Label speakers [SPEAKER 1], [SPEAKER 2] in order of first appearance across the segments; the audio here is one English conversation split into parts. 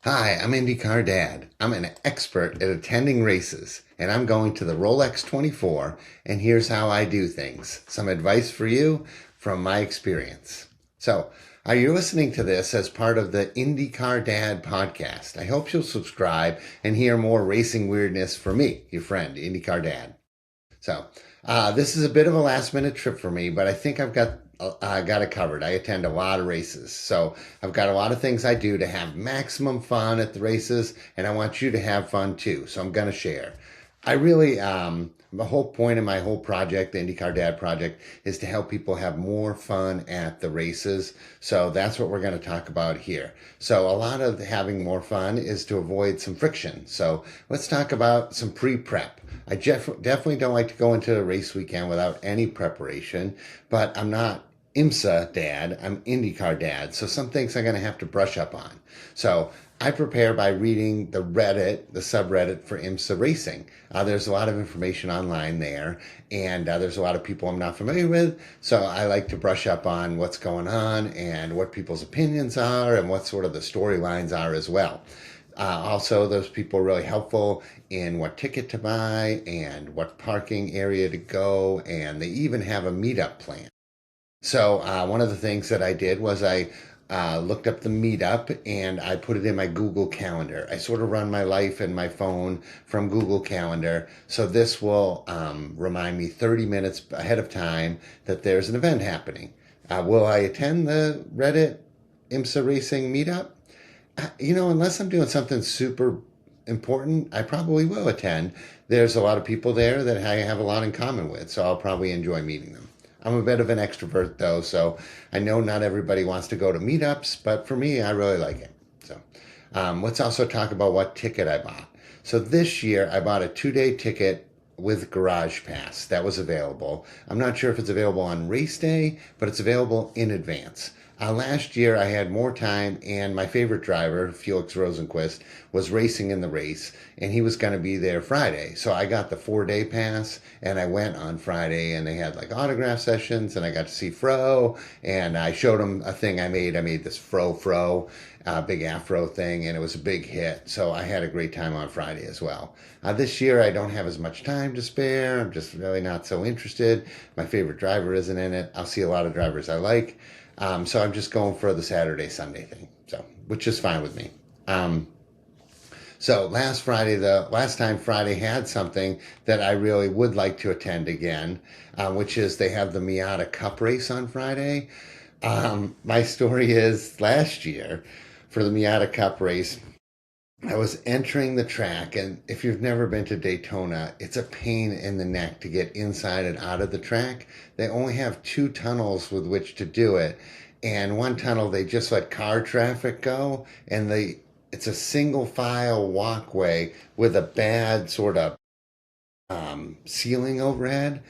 [SPEAKER 1] Hi, I'm Indycar Dad. I'm an expert at attending races, and I'm going to the Rolex 24, and here's how I do things. Some advice for you from my experience. So, are you listening to this as part of the Indycar Dad Podcast? I hope you'll subscribe and hear more racing weirdness from me, your friend, Indycar Dad. So, this is a bit of a last minute trip for me, but I think got it covered. I attend a lot of races, so I've got a lot of things I do to have maximum fun at the races, and I want you to have fun too. So I'm going to share. I really, the whole point of my whole project, the IndyCar Dad project, is to help people have more fun at the races. So that's what we're going to talk about here. So a lot of having more fun is to avoid some friction. So let's talk about some pre-prep. I definitely don't like to go into a race weekend without any preparation, but I'm not IMSA dad, I'm IndyCar dad, so some things I'm going to have to brush up on. So I prepare by reading the subreddit for IMSA racing. There's a lot of information online there, and there's a lot of people I'm not familiar with, so I like to brush up on what's going on and what people's opinions are and what sort of the storylines are as well. Also, those people are really helpful in what ticket to buy and what parking area to go, and they even have a meetup plan. So one of the things that I did was I looked up the meetup and I put it in my Google Calendar. I sort of run my life and my phone from Google Calendar. So this will remind me 30 minutes ahead of time that there's an event happening. Will I attend the Reddit IMSA Racing meetup? Unless I'm doing something super important, I probably will attend. There's a lot of people there that I have a lot in common with, so I'll probably enjoy meeting them. I'm a bit of an extrovert though, so I know not everybody wants to go to meetups, but for me, I really like it. So let's also talk about what ticket I bought. So this year, I bought a 2-day ticket with Garage Pass that was available. I'm not sure if it's available on race day, but it's available in advance. Last year, I had more time, and my favorite driver, Felix Rosenquist, was racing in the race, and he was going to be there Friday. So I got the 4-day pass, and I went on Friday, and they had like autograph sessions, and I got to see Fro, and I showed him a thing I made. I made this Fro, big afro thing, and it was a big hit. So I had a great time on Friday as well. This year, I don't have as much time to spare. I'm just really not so interested. My favorite driver isn't in it. I'll see a lot of drivers I like. So I'm just going for the Saturday, Sunday thing. So, which is fine with me. So last time Friday had something that I really would like to attend again, which is they have the Miata Cup race on Friday. My story is last year for the Miata Cup race, I was entering the track, and if you've never been to Daytona, it's a pain in the neck to get inside and out of the track. They only have 2 tunnels with which to do it, and one tunnel they just let car traffic go, and it's a single file walkway with a bad sort of ceiling overhead.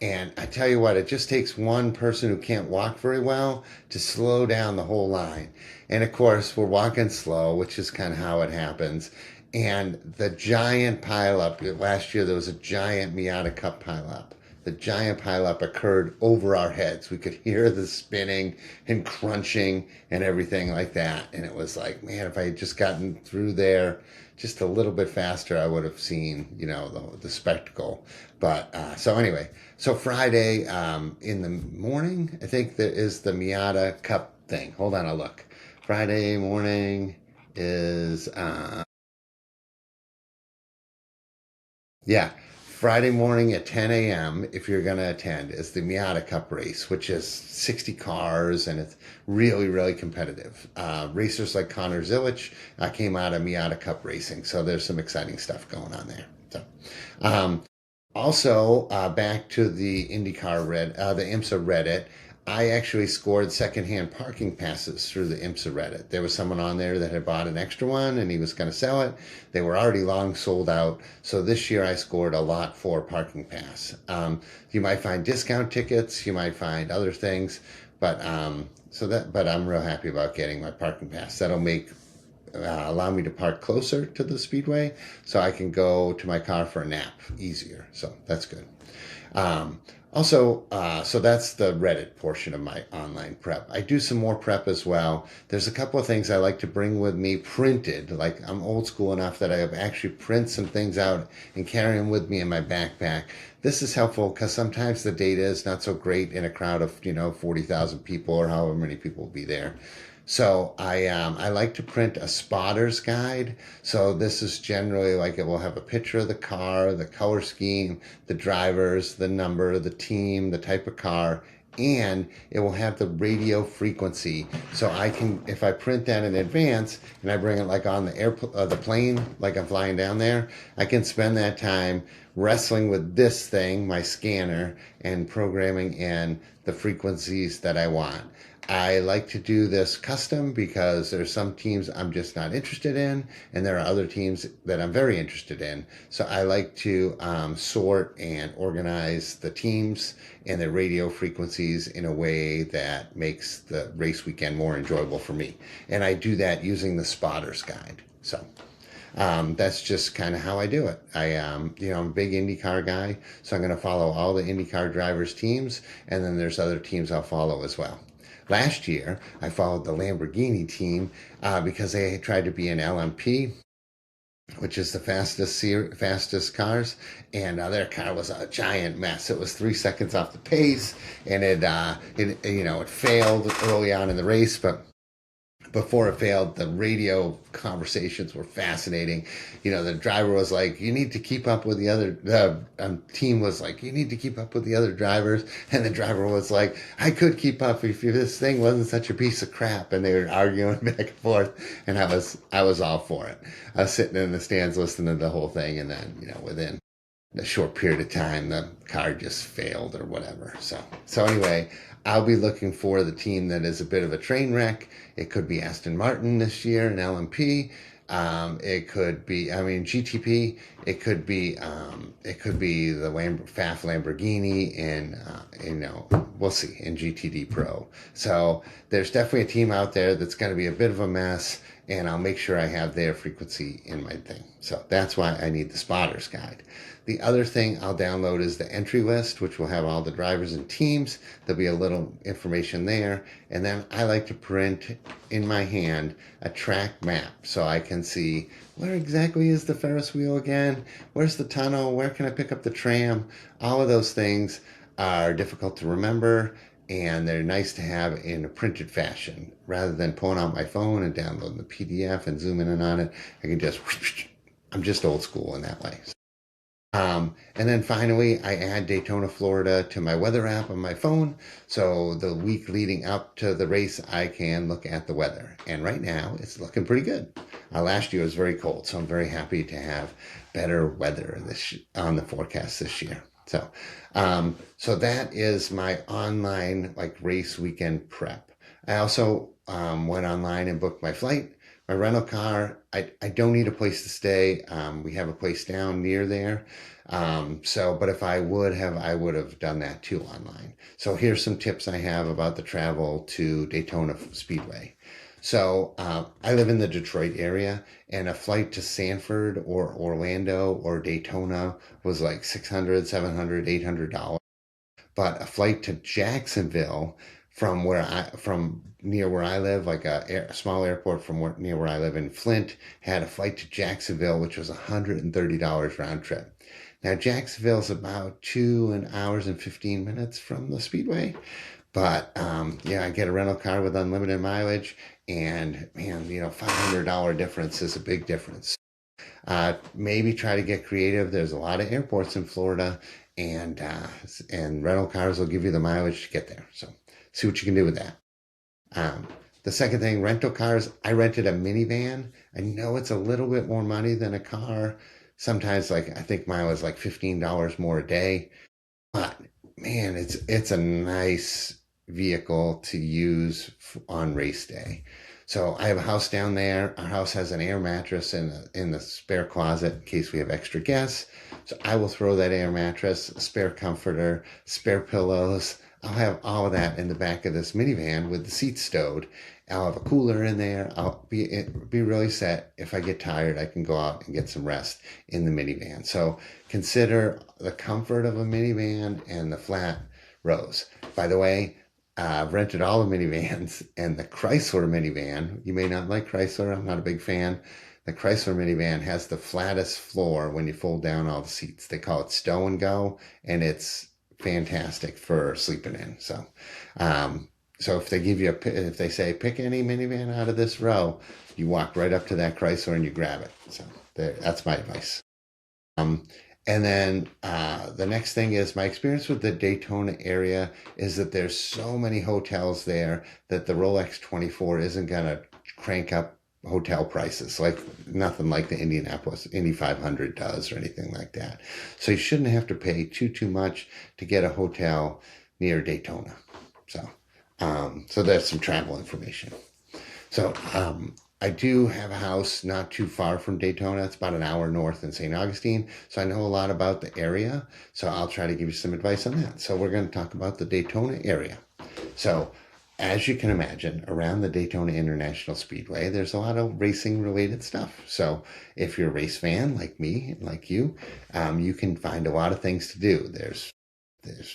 [SPEAKER 1] And I tell you what, it just takes one person who can't walk very well to slow down the whole line. And of course, we're walking slow, which is kind of how it happens. And the giant pileup, last year there was a giant Miata Cup pileup. The giant pileup occurred over our heads. We could hear the spinning and crunching and everything like that. And it was like, man, if I had just gotten through there just a little bit faster, I would have seen, the spectacle. But so anyway, so Friday in the morning, I think there is the Miata Cup thing. Hold on, I'll look. Friday morning is, yeah, Friday morning at 10 a.m., if you're going to attend, is the Miata Cup race, which is 60 cars, and it's really, really competitive. Racers like Connor Zilich came out of Miata Cup racing, so there's some exciting stuff going on there. So, also, back to the the IMSA Reddit, I actually scored secondhand parking passes through the IMSA Reddit. There was someone on there that had bought an extra one and he was going to sell it. They were already long sold out. So this year I scored a lot for parking pass. You might find discount tickets, you might find other things, but I'm real happy about getting my parking pass. That'll allow me to park closer to the speedway so I can go to my car for a nap easier. So that's good. Also, so that's the Reddit portion of my online prep. I do some more prep as well. There's a couple of things I like to bring with me printed. Like I'm old school enough that I actually print some things out and carry them with me in my backpack. This is helpful because sometimes the data is not so great in a crowd of 40,000 people or however many people will be there. So I like to print a spotter's guide. So this is generally like it will have a picture of the car, the color scheme, the drivers, the number, the team, the type of car, and it will have the radio frequency. So I can, if I print that in advance and I bring it like on the plane, like I'm flying down there, I can spend that time wrestling with this thing, my scanner, and programming in the frequencies that I want. I like to do this custom because there's some teams I'm just not interested in, and there are other teams that I'm very interested in. So I like to sort and organize the teams and their radio frequencies in a way that makes the race weekend more enjoyable for me. And I do that using the spotter's guide. So that's just kind of how I do it. I'm a big IndyCar guy, so I'm going to follow all the IndyCar drivers' teams, and then there's other teams I'll follow as well. Last year, I followed the Lamborghini team because they tried to be an LMP, which is the fastest cars, and their car was a giant mess. It was 3 seconds off the pace, and it failed early on in the race, but before it failed, the radio conversations were fascinating. The driver was like, you need to keep up with the team was like, you need to keep up with the other drivers. And the driver was like, I could keep up if this thing wasn't such a piece of crap. And they were arguing back and forth. And I was all for it. I was sitting in the stands listening to the whole thing. And then, within a short period of time, the car just failed or whatever. So anyway, I'll be looking for the team that is a bit of a train wreck. It could be Aston Martin this year, an LMP. It could be, GTP. It could be the FAF Lamborghini, and we'll see in GTD Pro. So there's definitely a team out there that's going to be a bit of a mess, and I'll make sure I have their frequency in my thing. So that's why I need the spotter's guide. The other thing I'll download is the entry list, which will have all the drivers and teams. There'll be a little information there. And then I like to print in my hand a track map so I can see where exactly is the Ferris wheel again? Where's the tunnel? Where can I pick up the tram? All of those things are difficult to remember, and they're nice to have in a printed fashion. Rather than pulling out my phone and downloading the PDF and zooming in on it, I'm just old school in that way. And then finally, I add Daytona, Florida to my weather app on my phone. So the week leading up to the race, I can look at the weather. And right now, it's looking pretty good. Last year was very cold, so I'm very happy to have better weather on the forecast this year. So that is my online race weekend prep. I also went online and booked my flight. My rental car, I don't need a place to stay. We have a place down near there. But if I would have done that too online. So here's some tips I have about the travel to Daytona Speedway. So I live in the Detroit area, and a flight to Sanford or Orlando or Daytona was like $600, $700, $800. But a flight to Jacksonville from near where I live, like a small airport near where I live in Flint, had a flight to Jacksonville, which was $130 round trip. Now, Jacksonville's about 2 hours and 15 minutes from the Speedway. But, I get a rental car with unlimited mileage, and man, $500 difference is a big difference. Maybe try to get creative. There's a lot of airports in Florida, and rental cars will give you the mileage to get there. So see what you can do with that. The second thing, rental cars. I rented a minivan. I know it's a little bit more money than a car. Sometimes, I think mine was like $15 more a day. But man, it's a nice vehicle to use on race day. So I have a house down there. Our house has an air mattress in the spare closet in case we have extra guests. So I will throw that air mattress, a spare comforter, spare pillows. I'll have all of that in the back of this minivan with the seats stowed. I'll have a cooler in there. I'll be really set. If I get tired, I can go out and get some rest in the minivan. So consider the comfort of a minivan and the flat rows. By the way, I've rented all the minivans, and the Chrysler minivan, you may not like Chrysler, I'm not a big fan. The Chrysler minivan has the flattest floor when you fold down all the seats. They call it stow and go, and it's fantastic for sleeping in. So if they if they say pick any minivan out of this row, you walk right up to that Chrysler and you grab it. So that's my advice. Um, and then the next thing is my experience with the Daytona area is that there's so many hotels there that the Rolex 24 isn't going to crank up hotel prices, like nothing like the Indianapolis Indy 500 does or anything like that. So you shouldn't have to pay too much to get a hotel near Daytona. So that's some travel information. So I do have a house not too far from Daytona. It's about an hour north in St. Augustine. So I know a lot about the area. So I'll try to give you some advice on that. So we're going to talk about the Daytona area. So as you can imagine, around the Daytona International Speedway, there's a lot of racing related stuff. So if you're a race fan like me, like you can find a lot of things to do. There's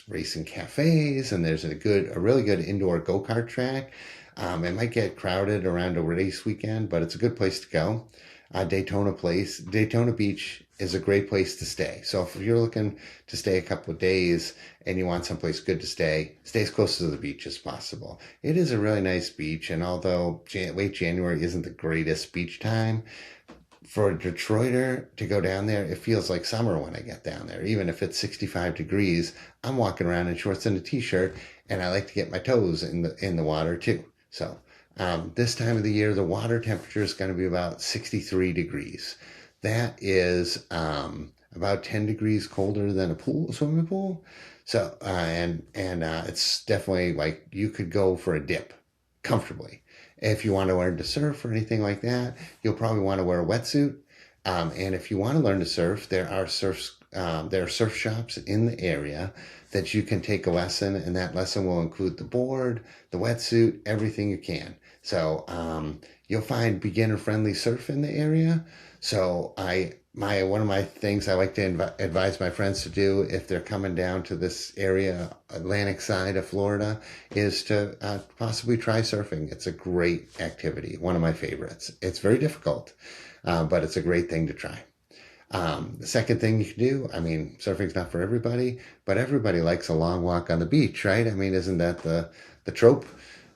[SPEAKER 1] racing cafes, and there's a really good indoor go-kart track. It might get crowded around a race weekend, but it's a good place to go. Daytona Beach is a great place to stay. So if you're looking to stay a couple of days and you want someplace good to stay as close to the beach as possible. It is a really nice beach, and although late January isn't the greatest beach time, for a Detroiter to go down there, it feels like summer when I get down there. Even if it's 65 degrees, I'm walking around in shorts and a t-shirt, and I like to get my toes in the water too. So this time of the year, the water temperature is going to be about 63 degrees. That is about 10 degrees colder than a swimming pool. So it's definitely like you could go for a dip comfortably. If you want to learn to surf or anything like that, you'll probably want to wear a wetsuit. And if you want to learn to surf, there are surf shops in the area that you can take a lesson, and that lesson will include the board, the wetsuit, everything you can. So you'll find beginner-friendly surf in the area. So one of my things I like to advise my friends to do if they're coming down to this area, Atlantic side of Florida, is to possibly try surfing. It's a great activity, one of my favorites. It's very difficult, but it's a great thing to try. The second thing you can do, surfing's not for everybody, but everybody likes a long walk on the beach, right? Isn't that the trope?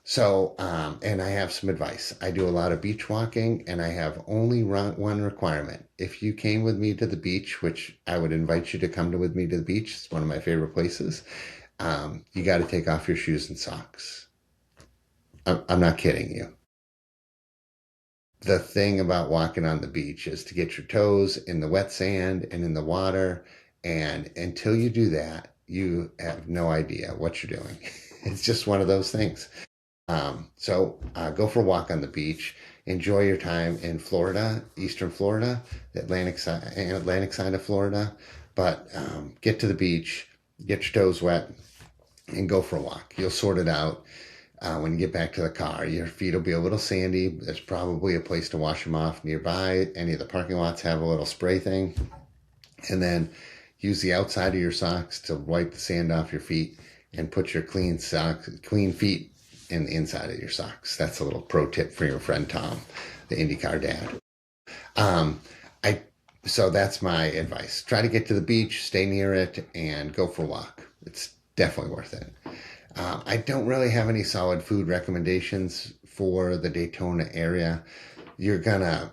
[SPEAKER 1] So, and I have some advice. I do a lot of beach walking, and I have only one requirement. If you came with me to the beach, which I would invite you to come with me to the beach, it's one of my favorite places, you got to take off your shoes and socks. I'm not kidding you. The thing about walking on the beach is to get your toes in the wet sand and in the water, and until you do that, you have no idea what you're doing. It's just one of those things. So go for a walk on the beach. Enjoy your time in Florida, Eastern Florida, the Atlantic side of Florida. But get to the beach, get your toes wet, and go for a walk. You'll sort it out when you get back to the car. Your feet will be a little sandy. There's probably a place to wash them off nearby. Any of the parking lots have a little spray thing. And then use the outside of your socks to wipe the sand off your feet and put your clean feet in the inside of your socks. That's a little pro tip for your friend Tom, the Indycar Dad. So that's my advice. Try to get to the beach, stay near it, and go for a walk. It's definitely worth it. I don't really have any solid food recommendations for the Daytona area. You're gonna,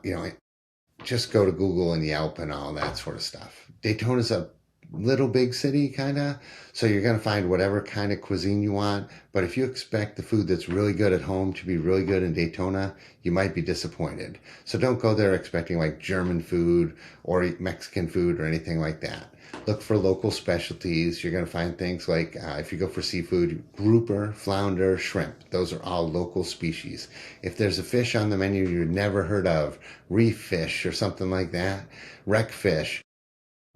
[SPEAKER 1] just go to Google and Yelp and all that sort of stuff. Daytona's a little big city, kind of, so you're going to find whatever kind of cuisine you want. But if you expect the food that's really good at home to be really good in Daytona, you might be disappointed. So don't go there expecting like German food or Mexican food or anything like that. Look for local specialties. You're going to find things like, if you go for seafood, grouper, flounder, shrimp. Those are all local species. If there's a fish on the menu you've never heard of, reef fish or something like that, wreck fish,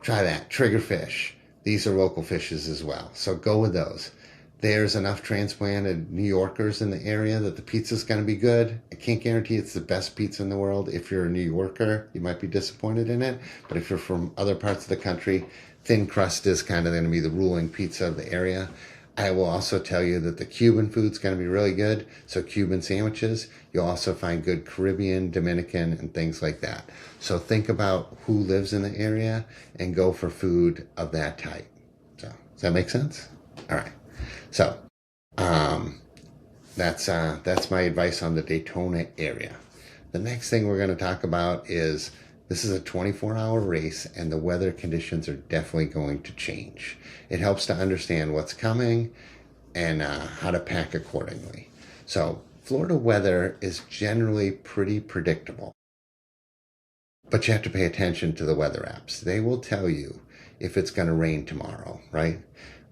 [SPEAKER 1] try that. Triggerfish. These are local fishes as well. So go with those. There's enough transplanted New Yorkers in the area that the pizza's going to be good. I can't guarantee it's the best pizza in the world. If you're a New Yorker, you might be disappointed in it. But if you're from other parts of the country, thin crust is kind of going to be the ruling pizza of the area. I will also tell you that the Cuban food's going to be really good. So Cuban sandwiches. You'll also find good Caribbean, Dominican, and things like that. So think about who lives in the area and go for food of that type. So does that make sense? All right. So that's my advice on the Daytona area. The next thing we're going to talk about is this is a 24-hour race, and the weather conditions are definitely going to change. It helps to understand what's coming and how to pack accordingly. So Florida weather is generally pretty predictable, but you have to pay attention to the weather apps. They will tell you if it's going to rain tomorrow, right?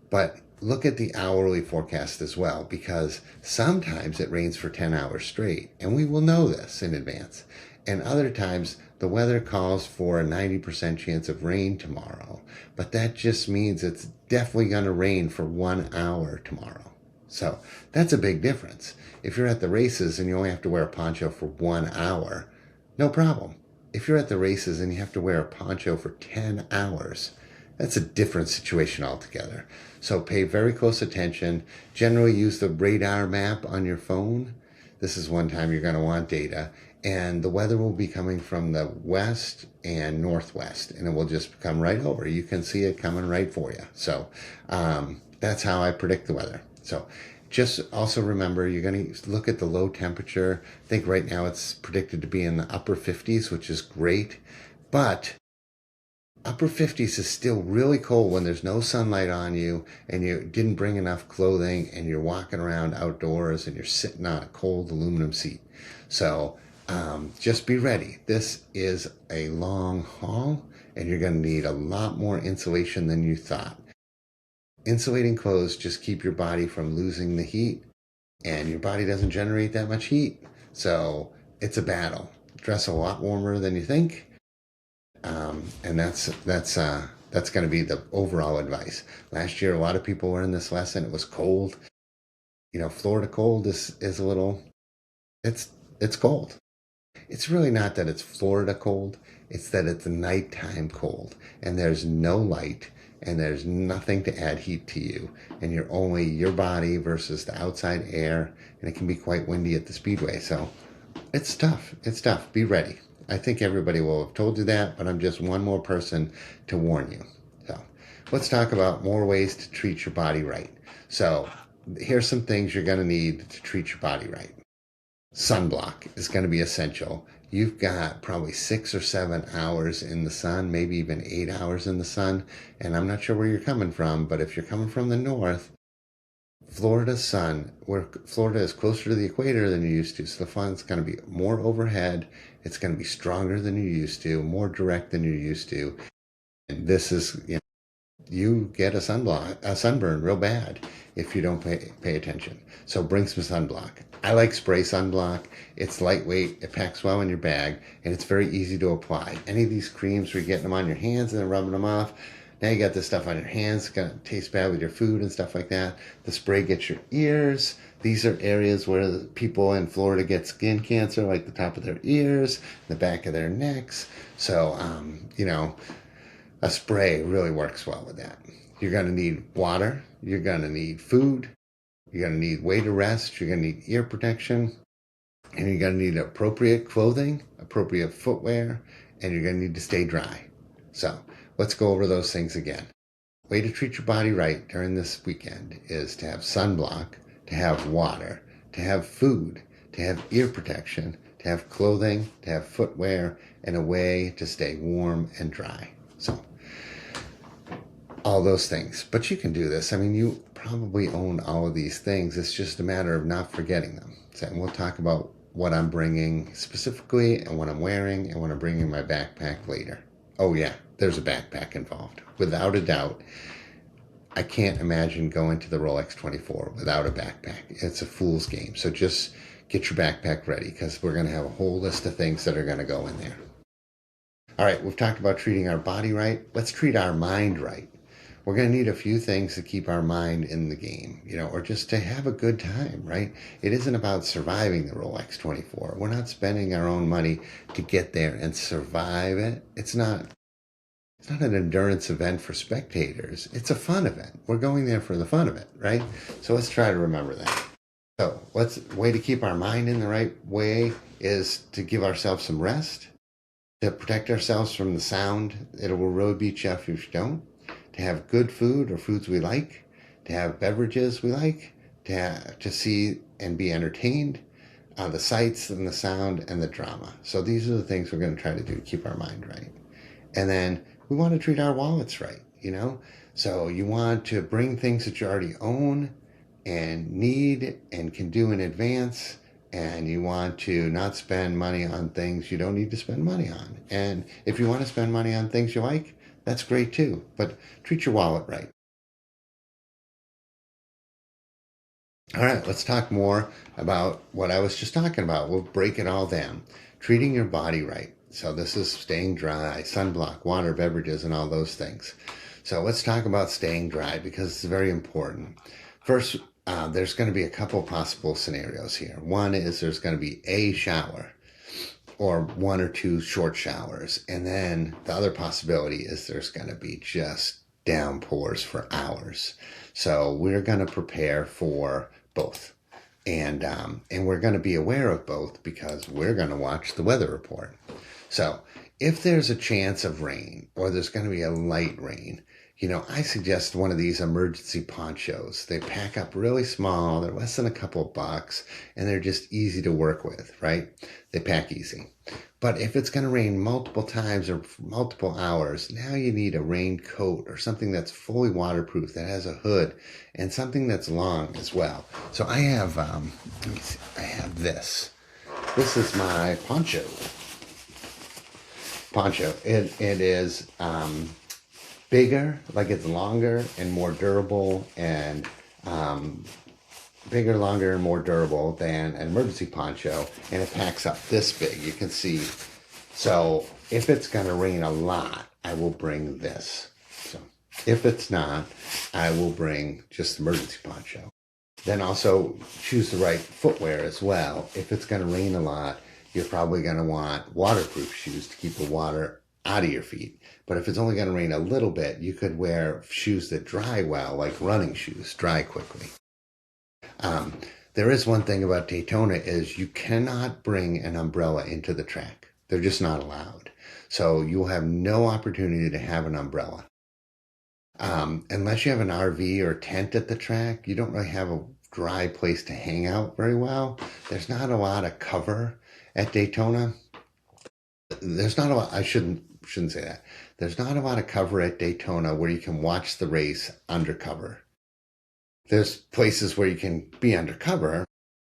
[SPEAKER 1] But look at the hourly forecast as well, because sometimes it rains for 10 hours straight, and we will know this in advance. And other times the weather calls for a 90% chance of rain tomorrow, but that just means it's definitely going to rain for 1 hour tomorrow. So that's a big difference. If you're at the races and you only have to wear a poncho for 1 hour, no problem. If you're at the races and you have to wear a poncho for 10 hours, that's a different situation altogether. So pay very close attention. Generally use the radar map on your phone. This is one time you're going to want data. And the weather will be coming from the west and northwest, and it will just come right over. You can see it coming right for you. So that's how I predict the weather. So just also remember, you're going to look at the low temperature. I think right now it's predicted to be in the upper 50s, which is great. But upper 50s is still really cold when there's no sunlight on you and you didn't bring enough clothing and you're walking around outdoors and you're sitting on a cold aluminum seat. So just be ready. This is a long haul and you're going to need a lot more insulation than you thought. Insulating clothes just keep your body from losing the heat, and your body doesn't generate that much heat. So it's a battle. Dress a lot warmer than you think. And that's going to be the overall advice. Last year, a lot of people learned this lesson. It was cold. Florida cold is a little, it's cold. It's really not that it's Florida cold. It's that it's nighttime cold and there's no light and there's nothing to add heat to you. And you're only your body versus the outside air. And it can be quite windy at the speedway. So it's tough. It's tough. Be ready. I think everybody will have told you that, but I'm just one more person to warn you. So let's talk about more ways to treat your body right. So here's some things you're going to need to treat your body right. Sunblock is going to be essential. You've got probably 6 or 7 hours in the sun, maybe even 8 hours in the sun. And I'm not sure where you're coming from, but if you're coming from the north, Florida sun, where Florida is closer to the equator than you're used to. So the sun's going to be more overhead. It's going to be stronger than you're used to, more direct than you're used to. And this is, you get a sunburn real bad if you don't pay attention. So bring some sunblock. I like spray sunblock. It's lightweight, it packs well in your bag, and it's very easy to apply. Any of these creams where you're getting them on your hands and then rubbing them off, now you got this stuff on your hands, it's going to taste bad with your food and stuff like that. The spray gets your ears. These are areas where people in Florida get skin cancer, like the top of their ears, the back of their necks. So, a spray really works well with that. You're going to need water. You're going to need food. You're going to need way to rest. You're going to need ear protection. And you're going to need appropriate clothing, appropriate footwear, and you're going to need to stay dry. So let's go over those things again. Way to treat your body right during this weekend is to have sunblock, to have water, to have food, to have ear protection, to have clothing, to have footwear, and a way to stay warm and dry. So all those things. But you can do this. I mean, you probably own all of these things. It's just a matter of not forgetting them. So, and we'll talk about what I'm bringing specifically and what I'm wearing and what I'm bringing in my backpack later. Oh yeah, there's a backpack involved. Without a doubt. I can't imagine going to the Rolex 24 without a backpack. It's a fool's game. So just get your backpack ready because we're going to have a whole list of things that are going to go in there. All right, we've talked about treating our body right. Let's treat our mind right. we're going to need a few things to keep our mind in the game, or just to have a good time, right? It isn't about surviving the Rolex 24. We're not spending our own money to get there and survive it. It's not an endurance event for spectators. It's a fun event. We're going there for the fun of it, right? So let's try to remember that. So way to keep our mind in the right way is to give ourselves some rest, to protect ourselves from the sound. It will really beat you up if you don't. To have good food or foods we like, to have beverages we like, to see and be entertained, the sights and the sound and the drama. So these are the things we're going to try to do to keep our mind right. And then we want to treat our wallets right, So you want to bring things that you already own and need and can do in advance. And you want to not spend money on things you don't need to spend money on. And if you want to spend money on things you like, that's great too. But treat your wallet right. All right, let's talk more about what I was just talking about. We'll break it all down. Treating your body right. So this is staying dry, sunblock, water, beverages, and all those things. So let's talk about staying dry because it's very important. First, there's going to be a couple possible scenarios here. One is there's going to be a shower or one or two short showers. And then the other possibility is there's going to be just downpours for hours. So we're going to prepare for both. And we're going to be aware of both because we're going to watch the weather report. So if there's a chance of rain or there's going to be a light rain, I suggest one of these emergency ponchos. They pack up really small. They're less than a couple of bucks and they're just easy to work with, right? They pack easy. But if it's going to rain multiple times or multiple hours, now you need a raincoat or something that's fully waterproof, that has a hood, and something that's long as well. So I have, I have this. This is my poncho. It is bigger, like it's longer and more durable, and bigger, longer, and more durable than an emergency poncho, and it packs up this big. You can see. So if it's going to rain a lot, I will bring this. So if it's not, I will bring just the emergency poncho. Then also choose the right footwear as well. If it's going to rain a lot, you're probably going to want waterproof shoes to keep the water out of your feet. But if it's only going to rain a little bit, you could wear shoes that dry well, like running shoes, dry quickly. There is one thing about Daytona is you cannot bring an umbrella into the track. They're just not allowed. So you'll have no opportunity to have an umbrella. Unless you have an RV or tent at the track, you don't really have a dry place to hang out very well. There's not a lot of cover at Daytona. There's not a lot, I shouldn't say that. There's not a lot of cover at Daytona where you can watch the race undercover. There's places where you can be undercover,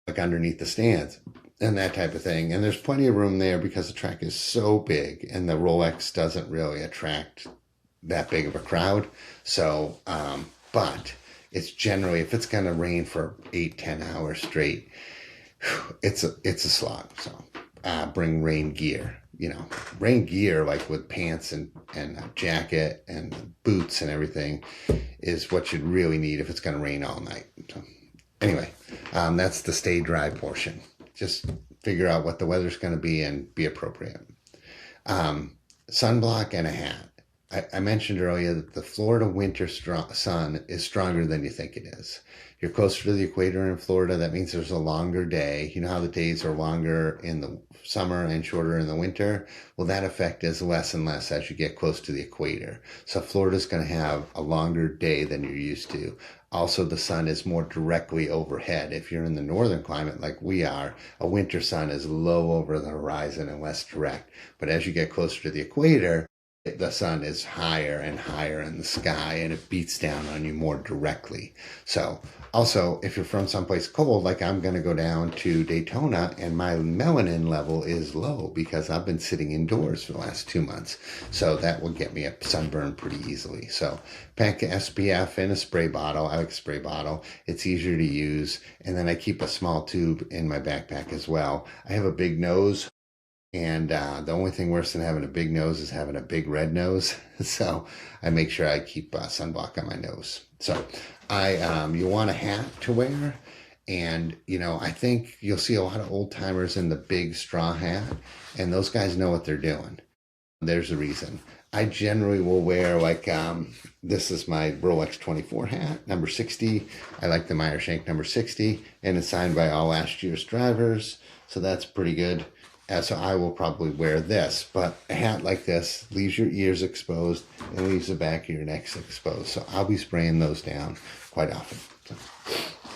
[SPEAKER 1] like underneath the stands and that type of thing. And there's plenty of room there because the track is so big and the Rolex doesn't really attract that big of a crowd. So, but it's generally, if it's going to rain for 8-10 hours straight, it's a slog. So bring rain gear, rain gear, like with pants and a jacket and boots and everything, is what you'd really need if it's going to rain all night. So anyway, that's the stay dry portion. Just figure out what the weather's going to be and be appropriate. Sunblock and a hat. I mentioned earlier that the Florida winter sun is stronger than you think it is. You're closer to the equator in Florida. That means there's a longer day. You know how the days are longer in the summer and shorter in the winter? Well, that effect is less and less as you get close to the equator. So Florida's going to have a longer day than you're used to. Also, the sun is more directly overhead. If you're in the northern climate like we are, a winter sun is low over the horizon and less direct. But as you get closer to the equator, the sun is higher and higher in the sky and it beats down on you more directly. So also, if you're from someplace cold, like I'm going to go down to Daytona and my melanin level is low because I've been sitting indoors for the last 2 months. So that will get me a sunburn pretty easily. So pack SPF in a spray bottle. I like a spray bottle. It's easier to use. And then I keep a small tube in my backpack as well. I have a big nose. And the only thing worse than having a big nose is having a big red nose. So I make sure I keep sunblock on my nose. So you want a hat to wear. And, I think you'll see a lot of old timers in the big straw hat. And those guys know what they're doing. There's a reason. I generally will wear this is my Rolex 24 hat, number 60. I like the Meyer Shank number 60, and it's signed by all last year's drivers. So that's pretty good. So I will probably wear this, but a hat like this leaves your ears exposed and leaves the back of your neck exposed. So I'll be spraying those down quite often. So,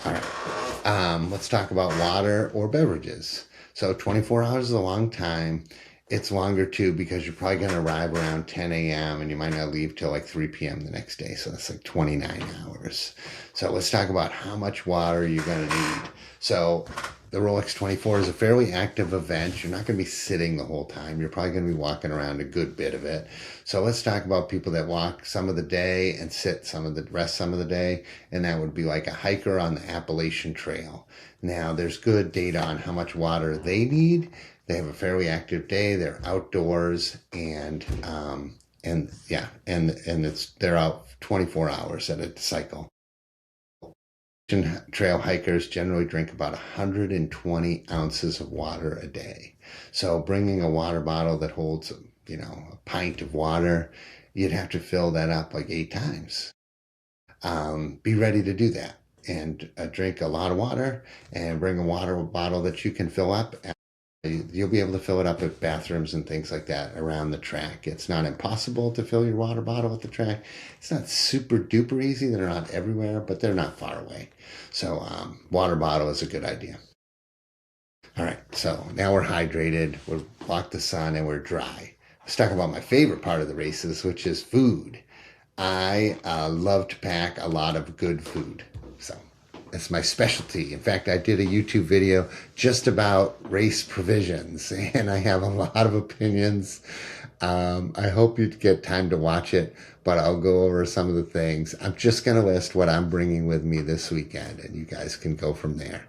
[SPEAKER 1] all right. Let's talk about water or beverages. So 24 hours is a long time. It's longer too because you're probably going to arrive around 10 a.m. and you might not leave till 3 p.m. the next day. So that's 29 hours. So let's talk about how much water you're going to need. So the Rolex 24 is a fairly active event. You're not going to be sitting the whole time. You're probably going to be walking around a good bit of it. So let's talk about people that walk some of the day and sit some of the day. And that would be like a hiker on the Appalachian Trail. Now there's good data on how much water they need. They have a fairly active day. They're outdoors and they're out 24 hours at a cycle. Trail hikers generally drink about 120 ounces of water a day. So bringing a water bottle that holds, a pint of water, you'd have to fill that up 8 times. Be ready to do that and drink a lot of water and bring a water bottle that you can fill up. You'll be able to fill it up at bathrooms and things like that around the track. It's not impossible to fill your water bottle at the track. It's not super duper easy. They're not everywhere, but they're not far away. So water bottle is a good idea. All right, so now we're hydrated, we're blocked the sun, and we're dry. Let's talk about my favorite part of the races, which is food. I love to pack a lot of good food. So it's my specialty. In fact, I did a YouTube video just about race provisions, and I have a lot of opinions. I hope you get time to watch it, but I'll go over some of the things. I'm just going to list what I'm bringing with me this weekend, and you guys can go from there.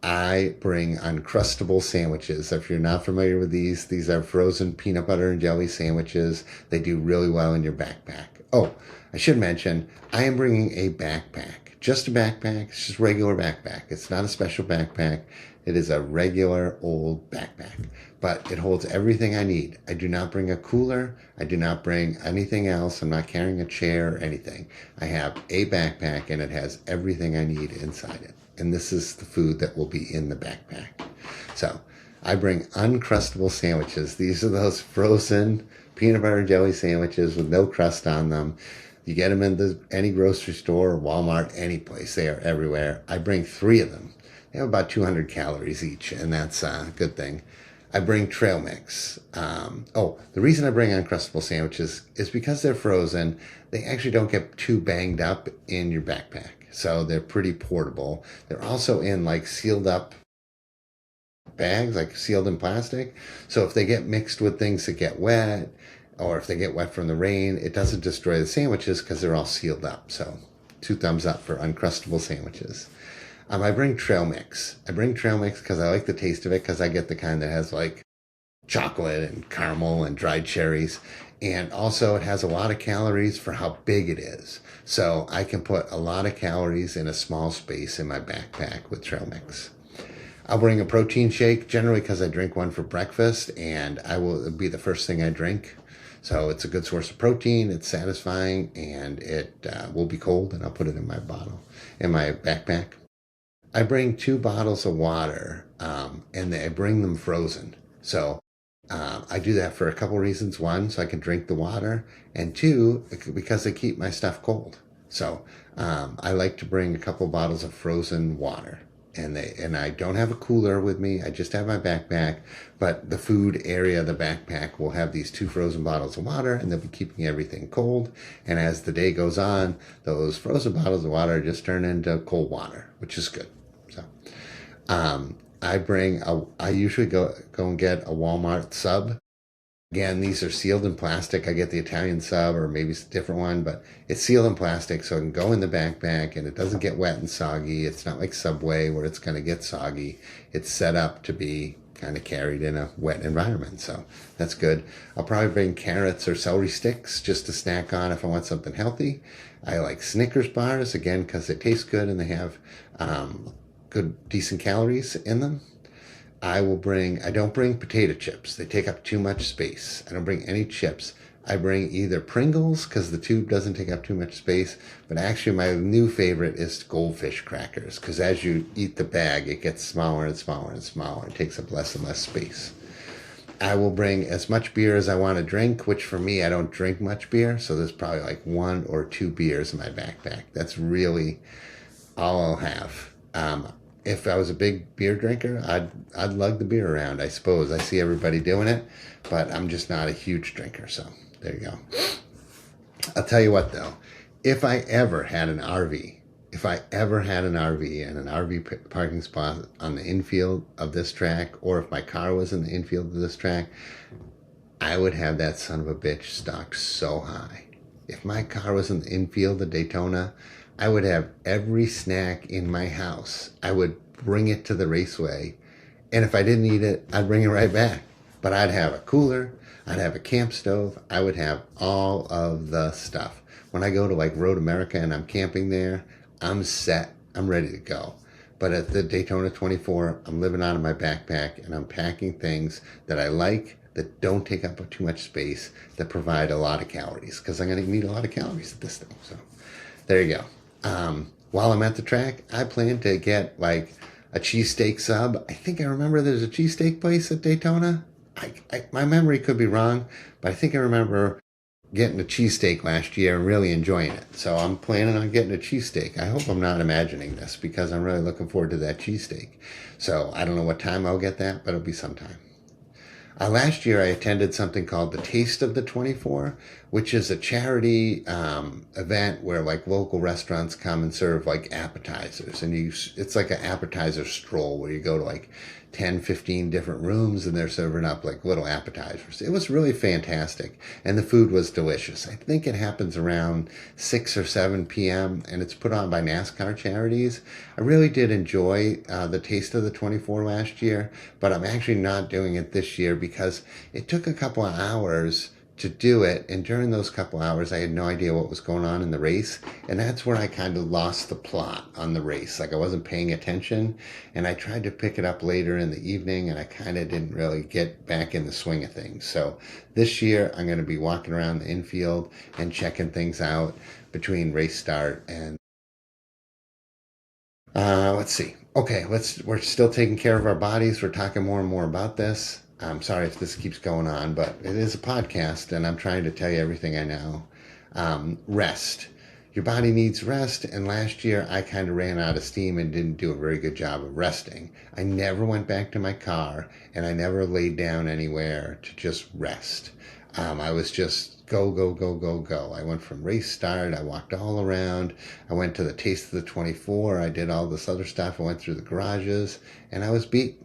[SPEAKER 1] I bring Uncrustable sandwiches. If you're not familiar with these are frozen peanut butter and jelly sandwiches. They do really well in your backpack. Oh, I should mention, I am bringing a backpack. Just a backpack. It's just a regular backpack. It's not a special backpack. It is a regular old backpack, but it holds everything I need. I do not bring a cooler. I do not bring anything else. I'm not carrying a chair or anything. I have a backpack and it has everything I need inside it. And this is the food that will be in the backpack. So I bring Uncrustable sandwiches. These are those frozen peanut butter and jelly sandwiches with no crust on them. You get them in any grocery store or Walmart, any place. They are everywhere. I bring 3 of them. They have about 200 calories each, and that's a good thing. I bring trail mix. The reason I bring Uncrustable sandwiches is because they're frozen. They actually don't get too banged up in your backpack. So they're pretty portable. They're also in sealed up bags, sealed in plastic. So if they get mixed with things that get wet, or if they get wet from the rain, it doesn't destroy the sandwiches because they're all sealed up. So 2 thumbs up for Uncrustable sandwiches. I bring trail mix. I bring trail mix because I like the taste of it, because I get the kind that has chocolate and caramel and dried cherries. And also it has a lot of calories for how big it is. So I can put a lot of calories in a small space in my backpack with trail mix. I'll bring a protein shake, generally because I drink one for breakfast, and it'll be the first thing I drink. So it's a good source of protein, it's satisfying, and it will be cold, and I'll put it in my backpack. I bring 2 bottles of water, and I bring them frozen. So I do that for a couple reasons. 1, so I can drink the water, and 2, because they keep my stuff cold. So I like to bring a couple bottles of frozen water. And I don't have a cooler with me. I just have my backpack, but the food area of the backpack will have these 2 frozen bottles of water, and they'll be keeping everything cold. And as the day goes on, those frozen bottles of water just turn into cold water, which is good. So I usually go and get a Walmart sub. Again, these are sealed in plastic. I get the Italian sub, or maybe it's a different one, but it's sealed in plastic, so it can go in the backpack, and it doesn't get wet and soggy. It's not like Subway where it's going to get soggy. It's set up to be kind of carried in a wet environment. So that's good. I'll probably bring carrots or celery sticks just to snack on if I want something healthy. I like Snickers bars, again, because they taste good and they have good, decent calories in them. I don't bring potato chips. They take up too much space. I don't bring any chips. I bring either Pringles, because the tube doesn't take up too much space, but actually my new favorite is Goldfish crackers, because as you eat the bag, it gets smaller and smaller and smaller. It takes up less and less space. I will bring as much beer as I want to drink, which for me, I don't drink much beer, so there's probably like 1 or 2 beers in my backpack. That's really all I'll have. If I was a big beer drinker, I'd lug the beer around, I suppose. I see everybody doing it, but I'm just not a huge drinker, so there you go. I'll tell you what, though. If I ever had an RV and an RV parking spot on the infield of this track, or if my car was in the infield of this track, I would have that son of a bitch stocked so high. If my car was in the infield of Daytona, I would have every snack in my house. I would bring it to the raceway, and if I didn't eat it, I'd bring it right back. But I'd have a cooler, I'd have a camp stove, I would have all of the stuff. When I go to like Road America and I'm camping there, I'm set, I'm ready to go. But at the Daytona 24, I'm living out of my backpack and I'm packing things that I like, that don't take up too much space, that provide a lot of calories, because I'm going to need a lot of calories at this thing. So there you go. While I'm at the track, I plan to get like a cheesesteak sub. I think I remember there's a cheesesteak place at Daytona. My memory could be wrong, but I think I remember getting a cheesesteak last year and really enjoying it. So I'm planning on getting a cheesesteak. I hope I'm not imagining this, because I'm really looking forward to that cheesesteak. So I don't know what time I'll get that, but it'll be sometime. Last year I attended something called the Taste of the 24, which is a charity event where like local restaurants come and serve like appetizers. And it's like an appetizer stroll where you go to like 10, 15 different rooms and they're serving up like little appetizers. It was really fantastic. And the food was delicious. I think it happens around 6 or 7 p.m. and it's put on by NASCAR charities. I really did enjoy the Taste of the 24 last year, but I'm actually not doing it this year because it took a couple of hours to do it, and during those couple hours I had no idea what was going on in the race, and that's where I kind of lost the plot on the race. Like I wasn't paying attention, and I tried to pick it up later in the evening, and I kind of didn't really get back in the swing of things. So this year I'm going to be walking around the infield and checking things out between race start and let's see. Okay, we're still taking care of our bodies. We're talking more and more about this. I'm sorry if this keeps going on, but it is a podcast and I'm trying to tell you everything I know. Rest. Your body needs rest, and last year I kind of ran out of steam and didn't do a very good job of resting. I never went back to my car and I never laid down anywhere to just rest. I was just go, go, go, go, go. I went from race start. I walked all around. I went to the Taste of the 24. I did all this other stuff. I went through the garages and I was beat.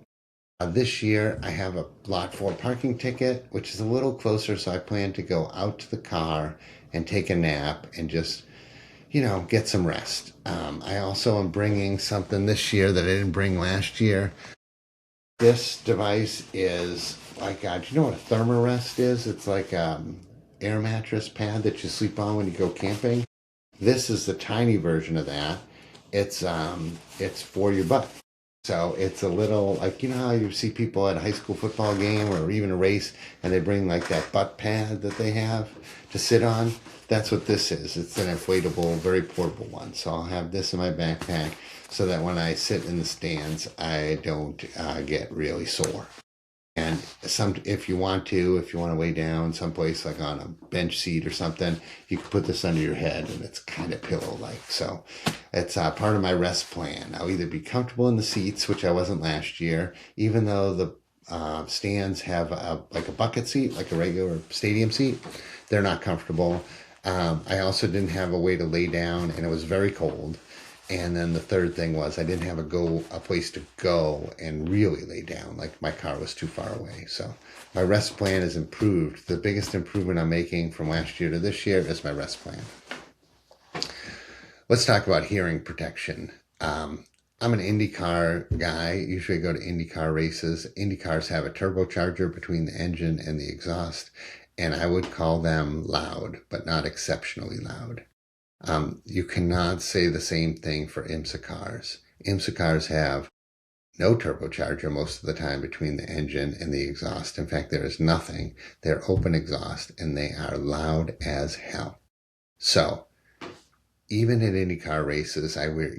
[SPEAKER 1] This year, I have a Lot 4 parking ticket, which is a little closer, so I plan to go out to the car and take a nap and just, get some rest. I also am bringing something this year that I didn't bring last year. This device is like, do you know what a Thermarest is? It's like air mattress pad that you sleep on when you go camping. This is the tiny version of that. It's for your butt. So it's a little, like, how you see people at a high school football game or even a race and they bring like that butt pad that they have to sit on? That's what this is. It's an inflatable, very portable one. So I'll have this in my backpack so that when I sit in the stands, I don't get really sore. And if you want to lay down someplace like on a bench seat or something, you can put this under your head and it's kind of pillow-like. So it's part of my rest plan. I'll either be comfortable in the seats, which I wasn't last year, even though the stands have like a bucket seat, like a regular stadium seat. They're not comfortable. I also didn't have a way to lay down, and it was very cold. And then the third thing was I didn't have a place to go and really lay down. Like my car was too far away. So my rest plan is improved. The biggest improvement I'm making from last year to this year is my rest plan. Let's talk about hearing protection. I'm an IndyCar guy. Usually I go to IndyCar races. IndyCars have a turbocharger between the engine and the exhaust, and I would call them loud, but not exceptionally loud. You cannot say the same thing for IMSA cars. IMSA cars have no turbocharger most of the time between the engine and the exhaust. In fact, there is nothing. They're open exhaust, and they are loud as hell. So, even at IndyCar races, I wear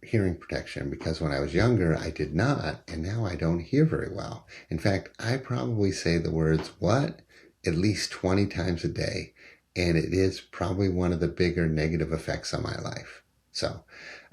[SPEAKER 1] hearing protection because when I was younger, I did not, and now I don't hear very well. In fact, I probably say the words, what, at least 20 times a day, and it is probably one of the bigger negative effects on my life. So,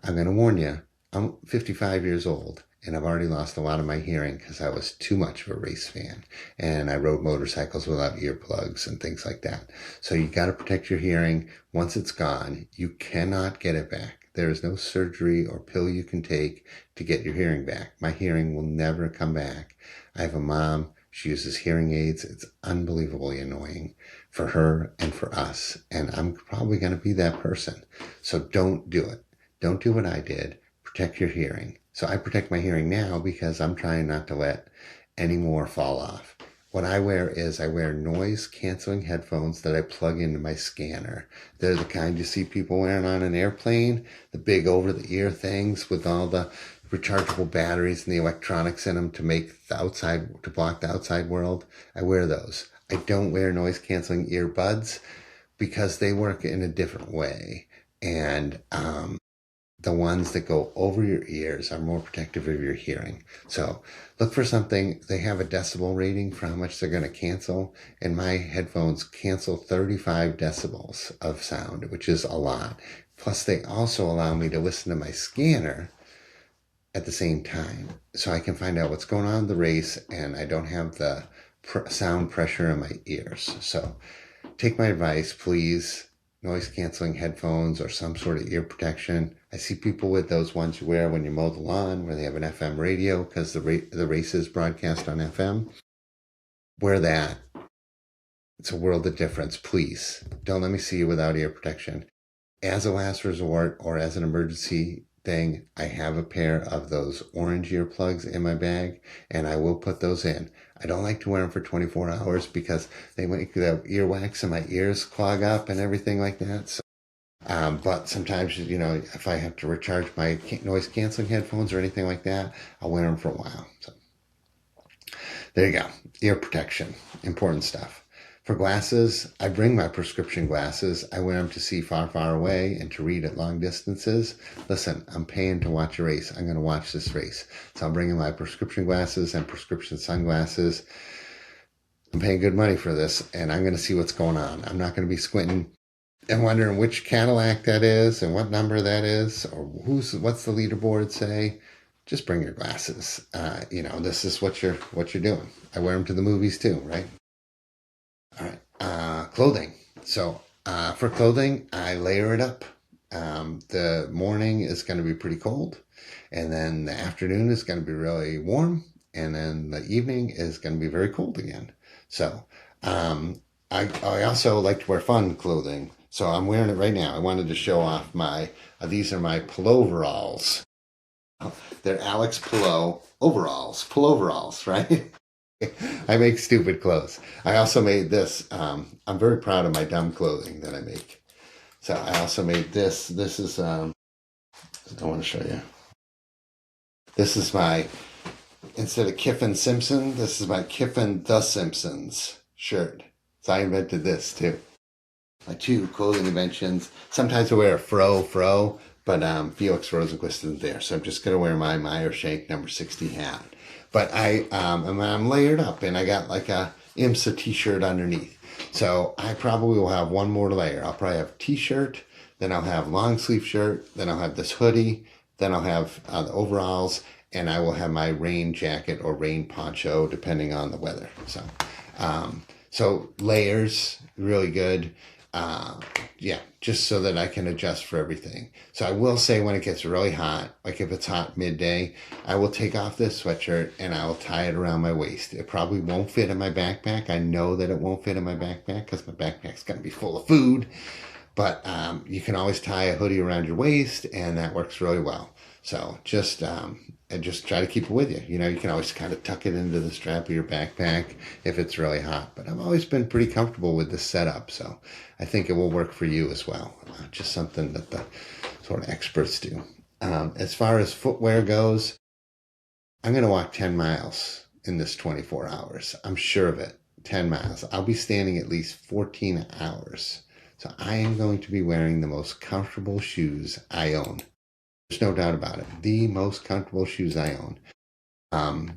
[SPEAKER 1] I'm going to warn you, I'm 55 years old, and I've already lost a lot of my hearing because I was too much of a race fan, and I rode motorcycles without earplugs and things like that. So you got to protect your hearing. Once it's gone, you cannot get it back. There is no surgery or pill you can take to get your hearing back. My hearing will never come back. I have a mom. She uses hearing aids. It's unbelievably annoying for her and for us, and I'm probably going to be that person. So don't do it. Don't do what I did. Protect your hearing. So I protect my hearing now because I'm trying not to let any more fall off. What I wear is I wear noise canceling headphones that I plug into my scanner. They're the kind you see people wearing on an airplane, the big over the ear things with all the rechargeable batteries and the electronics in them to make the outside, to block the outside world. I wear those. I don't wear noise canceling earbuds because they work in a different way. And, the ones that go over your ears are more protective of your hearing. So look for something. They have a decibel rating for how much they're going to cancel. And my headphones cancel 35 decibels of sound, which is a lot. Plus, they also allow me to listen to my scanner at the same time. So I can find out what's going on in the race, and I don't have the sound pressure in my ears. So take my advice, please. Noise canceling headphones or some sort of ear protection. I see people with those ones you wear when you mow the lawn where they have an FM radio because the races broadcast on FM. Wear that. It's a world of difference. Please don't let me see you without ear protection. As a last resort or as an emergency thing, I have a pair of those orange earplugs in my bag, and I will put those in. I don't like to wear them for 24 hours because they make the earwax in my ears clog up and everything like that. So, but sometimes, if I have to recharge my noise canceling headphones or anything like that, I'll wear them for a while. So there you go. Ear protection. Important stuff. For glasses, I bring my prescription glasses. I wear them to see far, far away and to read at long distances. Listen, I'm paying to watch a race. I'm going to watch this race. So I'm bringing my prescription glasses and prescription sunglasses. I'm paying good money for this, and I'm going to see what's going on. I'm not going to be squinting and wondering which Cadillac that is and what number that is or what's the leaderboard say. Just bring your glasses. This is what you're doing. I wear them to the movies too, right? All right, clothing. So for clothing, I layer it up. The morning is going to be pretty cold, and then the afternoon is going to be really warm, and then the evening is going to be very cold again. So I also like to wear fun clothing. So I'm wearing it right now. I wanted to show off these are my pulloveralls. They're Alex pulloveralls, right? I make stupid clothes. I also made this. I'm very proud of my dumb clothing that I make. So I also made this. This is, I want to show you. This is instead of Kiffin Simpson, this is my Kiffin the Simpsons shirt. So I invented this too. My two clothing inventions. Sometimes I wear a fro, but Felix Rosenquist isn't there. So I'm just going to wear my Meyer Shank number 60 hat. But I'm layered up, and I got like a IMSA t-shirt underneath. So I probably will have one more layer. I'll probably have a t-shirt, then I'll have long sleeve shirt, then I'll have this hoodie, then I'll have the overalls, and I will have my rain jacket or rain poncho, depending on the weather. So layers, really good. Just so that I can adjust for everything. So I will say when it gets really hot, like if it's hot midday, I will take off this sweatshirt and I will tie it around my waist. It probably won't fit in my backpack. I know that it won't fit in my backpack because my backpack's going to be full of food. But you can always tie a hoodie around your waist, and that works really well. So and just try to keep it with you. You can always kind of tuck it into the strap of your backpack if it's really hot. But I've always been pretty comfortable with this setup, so I think it will work for you as well. Just something that the sort of experts do. As far as footwear goes, I'm going to walk 10 miles in this 24 hours. I'm sure of it. 10 miles. I'll be standing at least 14 hours. So I am going to be wearing the most comfortable shoes I own. There's no doubt about it. The most comfortable shoes I own. I'll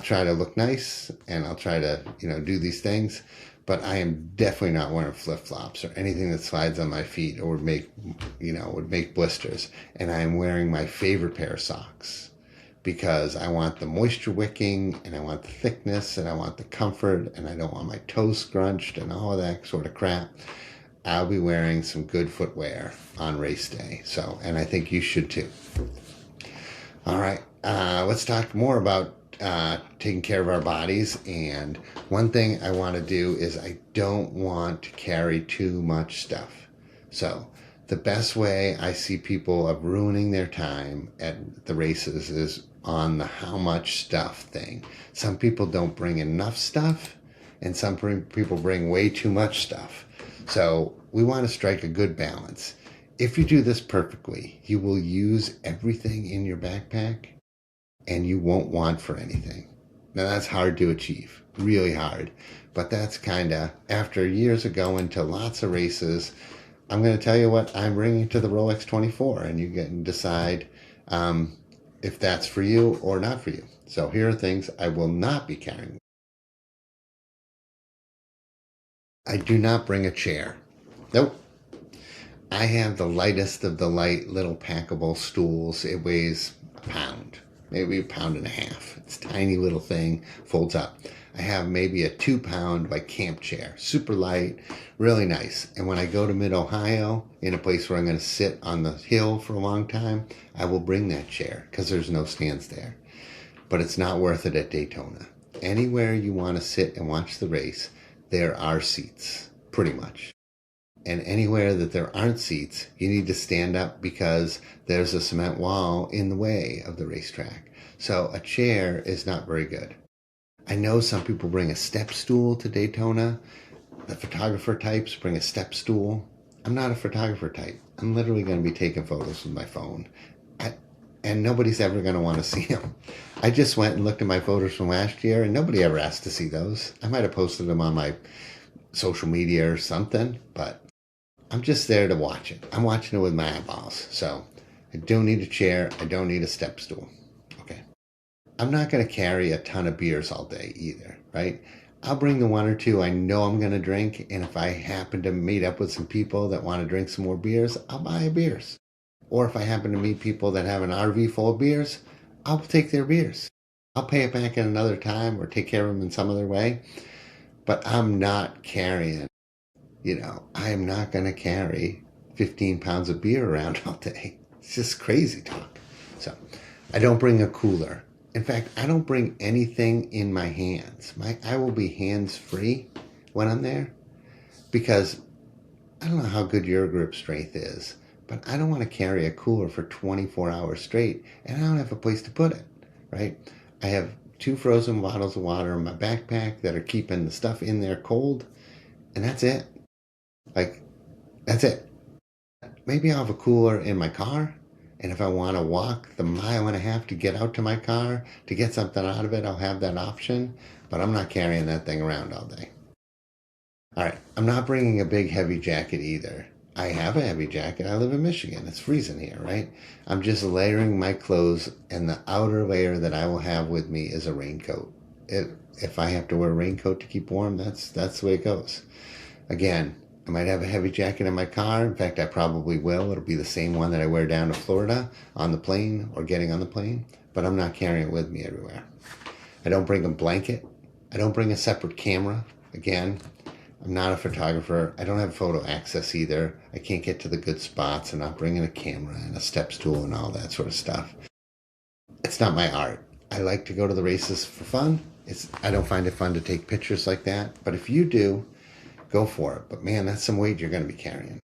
[SPEAKER 1] try to look nice and I'll try to, do these things, but I am definitely not wearing flip-flops or anything that slides on my feet or would make blisters. And I am wearing my favorite pair of socks because I want the moisture wicking and I want the thickness and I want the comfort and I don't want my toes scrunched and all of that sort of crap. I'll be wearing some good footwear on race day. And I think you should too. All right, let's talk more about taking care of our bodies. And one thing I want to do is I don't want to carry too much stuff. So the best way I see people of ruining their time at the races is on the how much stuff thing. Some people don't bring enough stuff and some people bring way too much stuff. So we want to strike a good balance. If you do this perfectly, you will use everything in your backpack and you won't want for anything. Now that's hard to achieve, really hard. But that's kind of, after years of going to lots of races, I'm going to tell you what I'm bringing to the Rolex 24 and you can decide if that's for you or not for you. So here are things I will not be carrying. I do not bring a chair. Nope. I have the lightest of the light little packable stools. It weighs a pound, maybe a pound and a half. It's a tiny little thing, folds up. I have maybe a 2-pound camp chair, super light, really nice. And when I go to mid-Ohio, in a place where I'm going to sit on the hill for a long time, I will bring that chair because there's no stands there. But it's not worth it at Daytona. Anywhere you want to sit and watch the race, there are seats, pretty much. And anywhere that there aren't seats, you need to stand up because there's a cement wall in the way of the racetrack. So a chair is not very good. I know some people bring a step stool to Daytona. The photographer types bring a step stool. I'm not a photographer type. I'm literally going to be taking photos with my phone. And nobody's ever going to want to see them. I just went and looked at my photos from last year and nobody ever asked to see those. I might have posted them on my social media or something, but I'm just there to watch it. I'm watching it with my eyeballs. So I don't need a chair. I don't need a step stool. Okay. I'm not going to carry a ton of beers all day either, right? I'll bring the one or two I know I'm going to drink. And if I happen to meet up with some people that want to drink some more beers, I'll buy beers. Or if I happen to meet people that have an RV full of beers, I'll take their beers. I'll pay it back at another time or take care of them in some other way. But I'm not carrying, I am not going to carry 15 pounds of beer around all day. It's just crazy talk. So I don't bring a cooler. In fact, I don't bring anything in my hands. I will be hands-free when I'm there because I don't know how good your grip strength is, but I don't want to carry a cooler for 24 hours straight and I don't have a place to put it, right? I have 2 frozen bottles of water in my backpack that are keeping the stuff in there cold, and that's it. That's it. Maybe I'll have a cooler in my car, and if I want to walk the mile and a half to get out to my car to get something out of it, I'll have that option, but I'm not carrying that thing around all day. All right, I'm not bringing a big heavy jacket either. I have a heavy jacket. I live in Michigan. It's freezing here, right? I'm just layering my clothes, and the outer layer that I will have with me is a raincoat. If I have to wear a raincoat to keep warm, that's the way it goes. Again, I might have a heavy jacket in my car. In fact, I probably will. It'll be the same one that I wear down to Florida on the plane or getting on the plane, but I'm not carrying it with me everywhere. I don't bring a blanket. I don't bring a separate camera. Again, I'm not a photographer. I don't have photo access either. I can't get to the good spots. I'm not bringing a camera and a step stool and all that sort of stuff. It's not my art. I like to go to the races for fun. I don't find it fun to take pictures like that. But if you do, go for it. But man, that's some weight you're going to be carrying.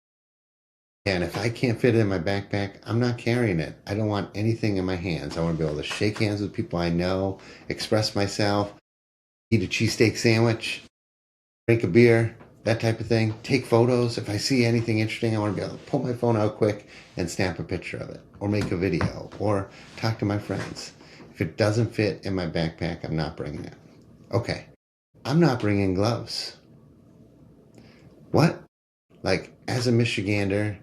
[SPEAKER 1] And if I can't fit it in my backpack, I'm not carrying it. I don't want anything in my hands. I want to be able to shake hands with people I know, express myself, eat a cheesesteak sandwich, drink a beer, that type of thing. Take photos. If I see anything interesting, I want to be able to pull my phone out quick and snap a picture of it, or make a video, or talk to my friends. If it doesn't fit in my backpack, I'm not bringing it. Okay, I'm not bringing gloves. What? Like, as a Michigander,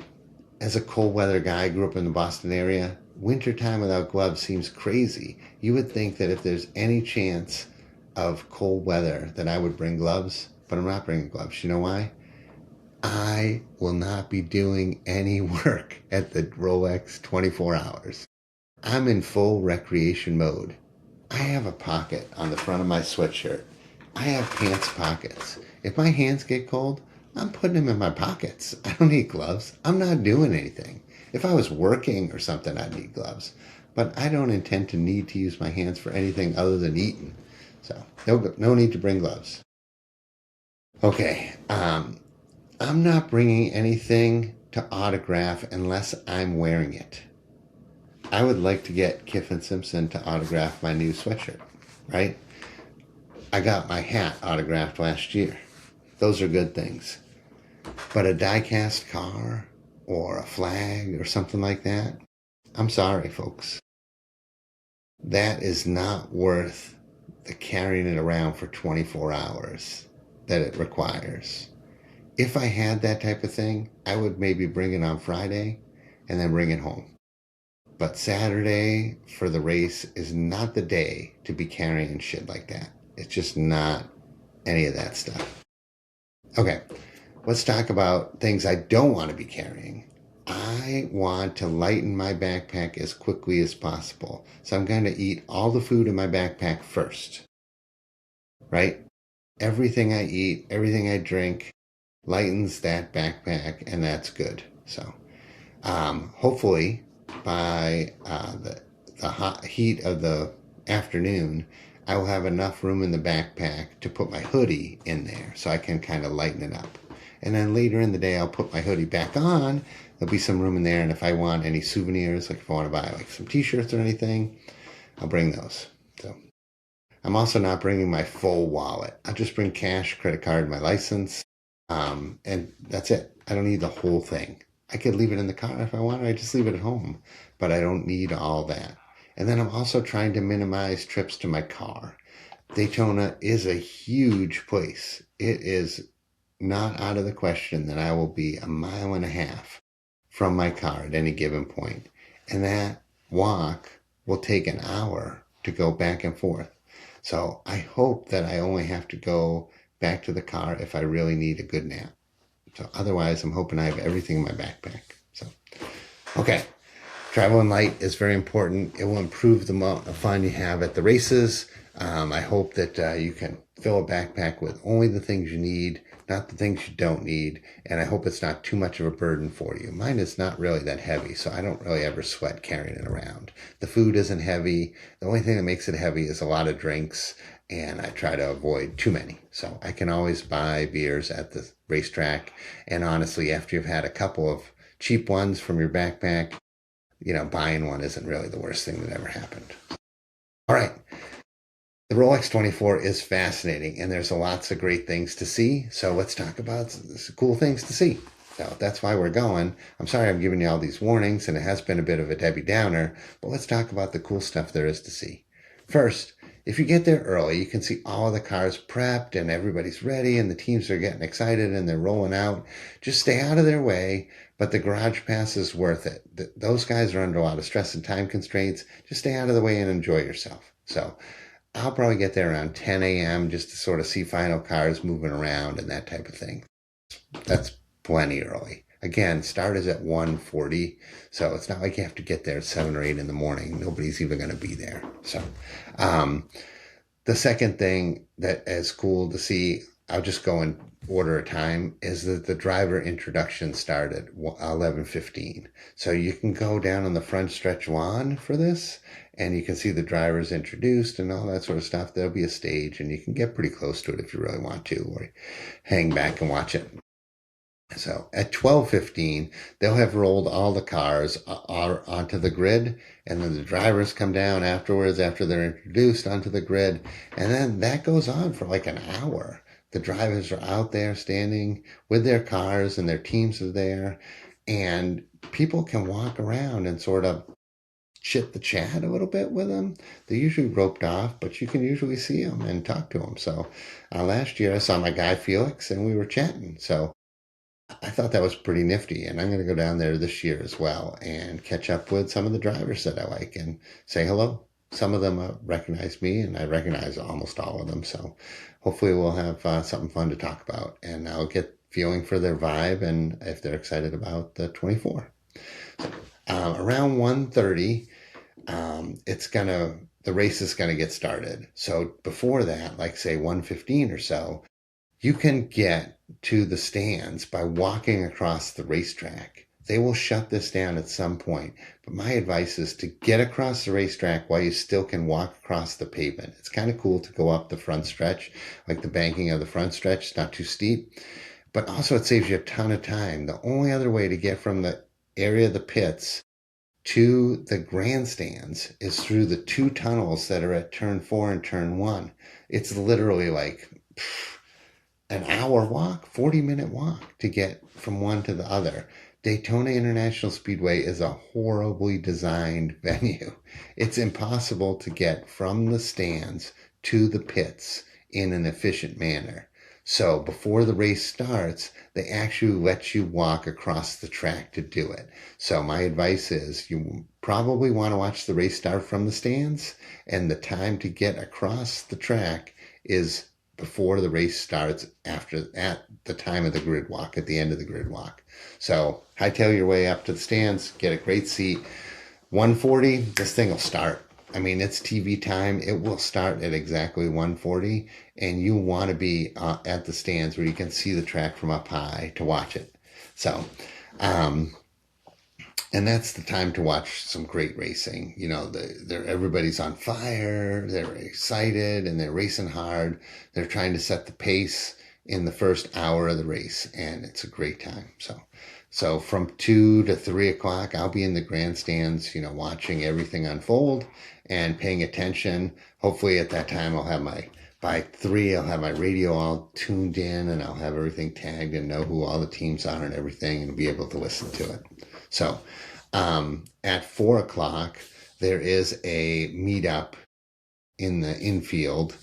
[SPEAKER 1] as a cold weather guy, I grew up in the Boston area, wintertime without gloves seems crazy. You would think that if there's any chance of cold weather that I would bring gloves, but I'm not bringing gloves. You know why? I will not be doing any work at the Rolex 24 hours. I'm in full recreation mode. I have a pocket on the front of my sweatshirt. I have pants pockets. If my hands get cold, I'm putting them in my pockets. I don't need gloves. I'm not doing anything. If I was working or something, I'd need gloves. But I don't intend to need to use my hands for anything other than eating. So no need to bring gloves. Okay, I'm not bringing anything to autograph unless I'm wearing it. I would like to get Kiffin Simpson to autograph my new sweatshirt, right? I got my hat autographed last year. Those are good things. But a die-cast car or a flag or something like that, I'm sorry, folks. That is not worth the carrying it around for 24 hours that it requires. If I had that type of thing, I would maybe bring it on Friday and then bring it home. But Saturday for the race is not the day to be carrying shit like that. It's just not any of that stuff. Okay, let's talk about things I don't want to be carrying. I want to lighten my backpack as quickly as possible. So I'm going to eat all the food in my backpack first, right? Everything I eat, everything I drink lightens that backpack, and that's good. So hopefully by the hot heat of the afternoon, I will have enough room in the backpack to put my hoodie in there so I can kind of lighten it up. And then later in the day, I'll put my hoodie back on. There'll be some room in there. And if I want any souvenirs, like if I want to buy like some t-shirts or anything, I'll bring those. So I'm also not bringing my full wallet. I'll just bring cash, credit card, my license. And that's it. I don't need the whole thing. I could leave it in the car if I wanted. I just leave it at home, but I don't need all that. And then I'm also trying to minimize trips to my car. Daytona is a huge place. It is not out of the question that I will be 1.5 miles from my car at any given point. And that walk will take an hour to go back and forth. So I hope that I only have to go back to the car if I really need a good nap. So otherwise, I'm hoping I have everything in my backpack. So, okay. Traveling light is very important. It will improve the amount of fun you have at the races. I hope that you can fill a backpack with only the things you need, not the things you don't need. And I hope it's not too much of a burden for you. Mine is not really that heavy, so I don't really ever sweat carrying it around. The food isn't heavy. The only thing that makes it heavy is a lot of drinks, and I try to avoid too many. So I can always buy beers at the racetrack. And honestly, after you've had a couple of cheap ones from your backpack, buying one isn't really the worst thing that ever happened. All right. The Rolex 24 is fascinating, and there's lots of great things to see. So let's talk about some cool things to see. So that's why we're going. I'm sorry I'm giving you all these warnings, and it has been a bit of a Debbie Downer, but let's talk about the cool stuff there is to see. First, if you get there early, you can see all of the cars prepped, and everybody's ready, and the teams are getting excited, and they're rolling out. Just stay out of their way, but the garage pass is worth it. Those guys are under a lot of stress and time constraints. Just stay out of the way and enjoy yourself. So I'll probably get there around 10 a.m. just to sort of see final cars moving around and that type of thing. That's plenty early. Again, start is at 1:40, so it's not like you have to get there at 7 or 8 in the morning. Nobody's even going to be there. So the second thing that is cool to see, I'll just go in order of time, is that the driver introduction started 11:15. So you can go down on the front stretch lawn for this, and you can see the drivers introduced and all that sort of stuff. There'll be a stage, and you can get pretty close to it if you really want to, or hang back and watch it. So at 12:15, they'll have rolled all the cars onto the grid, and then the drivers come down afterwards after they're introduced onto the grid, and then that goes on for like an hour. The drivers are out there standing with their cars, and their teams are there, and people can walk around and sort of chit the chat a little bit with them. They're usually roped off, but you can usually see them and talk to them. So last year I saw my guy Felix, and we were chatting. So I thought that was pretty nifty, and I'm going to go down there this year as well and catch up with some of the drivers that I like and say hello. Some of them recognize me, and I recognize almost all of them. So hopefully we'll have something fun to talk about, and I'll get feeling for their vibe and if they're excited about the 24. So, around 1:30, the race is gonna get started. So before that, like say 1:15 or so, you can get to the stands by walking across the racetrack. They will shut this down at some point, but my advice is to get across the racetrack while you still can walk across the pavement. It's kind of cool to go up the front stretch, like the banking of the front stretch. It's not too steep, but also it saves you a ton of time. The only other way to get from the area of the pits to the grandstands is through the two tunnels that are at turn 4 and turn 1. It's literally like an hour walk, 40-minute walk to get from one to the other. Daytona International Speedway is a horribly designed venue. It's impossible to get from the stands to the pits in an efficient manner. So before the race starts, they actually let you walk across the track to do it. So my advice is you probably want to watch the race start from the stands, and the time to get across the track is before the race starts at the time of the grid walk, at the end of the grid walk. So hightail your way up to the stands, get a great seat. 1:40, this thing will start. I mean, it's TV time. It will start at exactly 1:40, and you want to be at the stands where you can see the track from up high to watch it. So, and that's the time to watch some great racing. You know, everybody's on fire, they're excited, and they're racing hard. They're trying to set the pace in the first hour of the race, and it's a great time. So from 2 to 3 o'clock, I'll be in the grandstands, watching everything unfold and paying attention. Hopefully at that time by 3, I'll have my radio all tuned in, and I'll have everything tagged and know who all the teams are and everything, and be able to listen to it. So at 4 o'clock, there is a meetup in the infield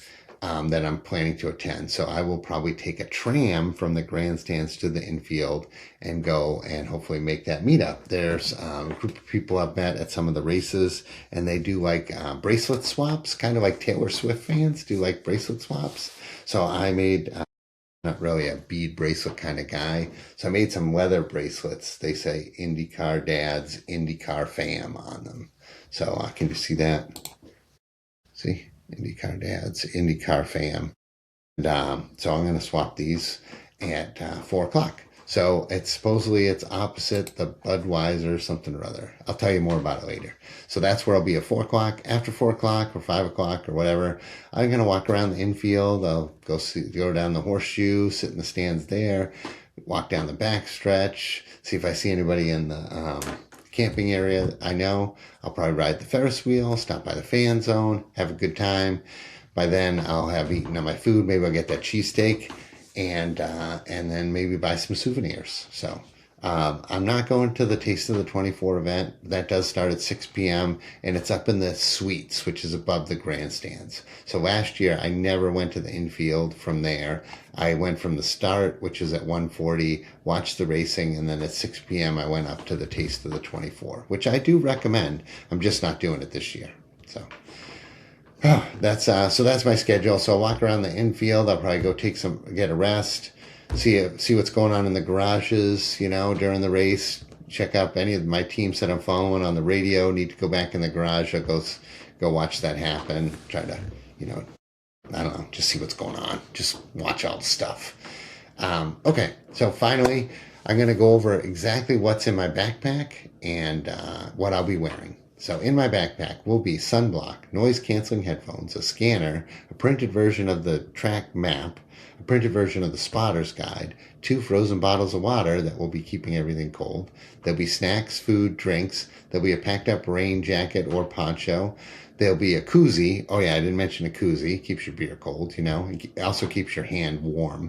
[SPEAKER 1] that I'm planning to attend. So I will probably take a tram from the grandstands to the infield and go and hopefully make that meetup. There's a group of people I've met at some of the races, and they do like bracelet swaps, kind of like Taylor Swift fans do like bracelet swaps. So I made not really a bead bracelet kind of guy. So I made some leather bracelets. They say Indycar Dad's Indycar Fam on them. So I can just see that. See? Indycar Dad's Indycar Fam. And so I'm going to swap these at 4 o'clock. So supposedly it's opposite the Budweiser something or other. I'll tell you more about it later. So that's where I'll be at 4 o'clock. After 4 o'clock or 5 o'clock or whatever, I'm going to walk around the infield. I'll go down the horseshoe, sit in the stands there, walk down the back stretch, see if I see anybody in the camping area. I know I'll probably ride the Ferris wheel, stop by the fan zone, have a good time. By then I'll have eaten all my food. Maybe I'll get that cheesesteak and then maybe buy some souvenirs. So I'm not going to the Taste of the 24 event. That does start at 6 p.m. and it's up in the suites, which is above the grandstands. So last year I never went to the infield from there. I went from the start, which is at 1:40, watched the racing, and then at 6 p.m. I went up to the Taste of the 24, which I do recommend. I'm just not doing it this year. So that's my schedule. So I'll walk around the infield. I'll probably go get a rest, see what's going on in the garages, during the race. Check out any of my teams that I'm following on the radio. Need to go back in the garage. I'll go watch that happen. Try to, I don't know, just see what's going on. Just watch all the stuff. Okay, so finally, I'm going to go over exactly what's in my backpack and what I'll be wearing. So in my backpack will be sunblock, noise-canceling headphones, a scanner, a printed version of the track map, a printed version of the spotter's guide, 2 frozen bottles of water that will be keeping everything cold. There'll be snacks, food, drinks. There'll be a packed-up rain jacket or poncho. There'll be a koozie. Oh yeah, I didn't mention a koozie. Keeps your beer cold, It also keeps your hand warm.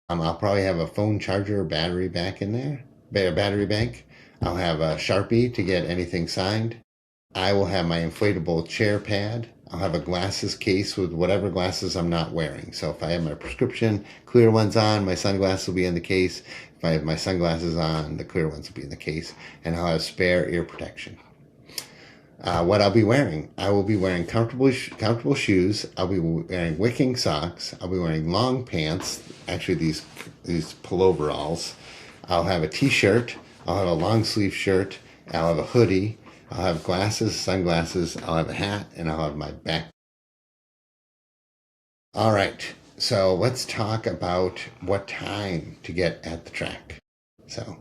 [SPEAKER 1] I'll probably have a phone charger or battery back in there, battery bank. I'll have a Sharpie to get anything signed. I will have my inflatable chair pad. I'll have a glasses case with whatever glasses I'm not wearing. So if I have my prescription clear ones on, my sunglasses will be in the case. If I have my sunglasses on, the clear ones will be in the case. And I'll have spare ear protection. What I'll be wearing, I will be wearing comfortable shoes. I'll be wearing wicking socks. I'll be wearing long pants. Actually, these pulloveralls. I'll have a t-shirt. I'll have a long sleeve shirt. I'll have a hoodie. I'll have glasses, sunglasses, I'll have a hat, and I'll have my back. All right, so let's talk about what time to get at the track. So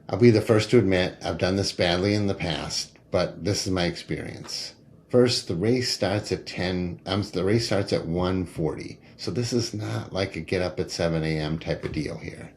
[SPEAKER 1] I'll be the first to admit I've done this badly in the past, but this is my experience. First, the race starts at 1:40. So this is not like a get up at 7 a.m. type of deal here.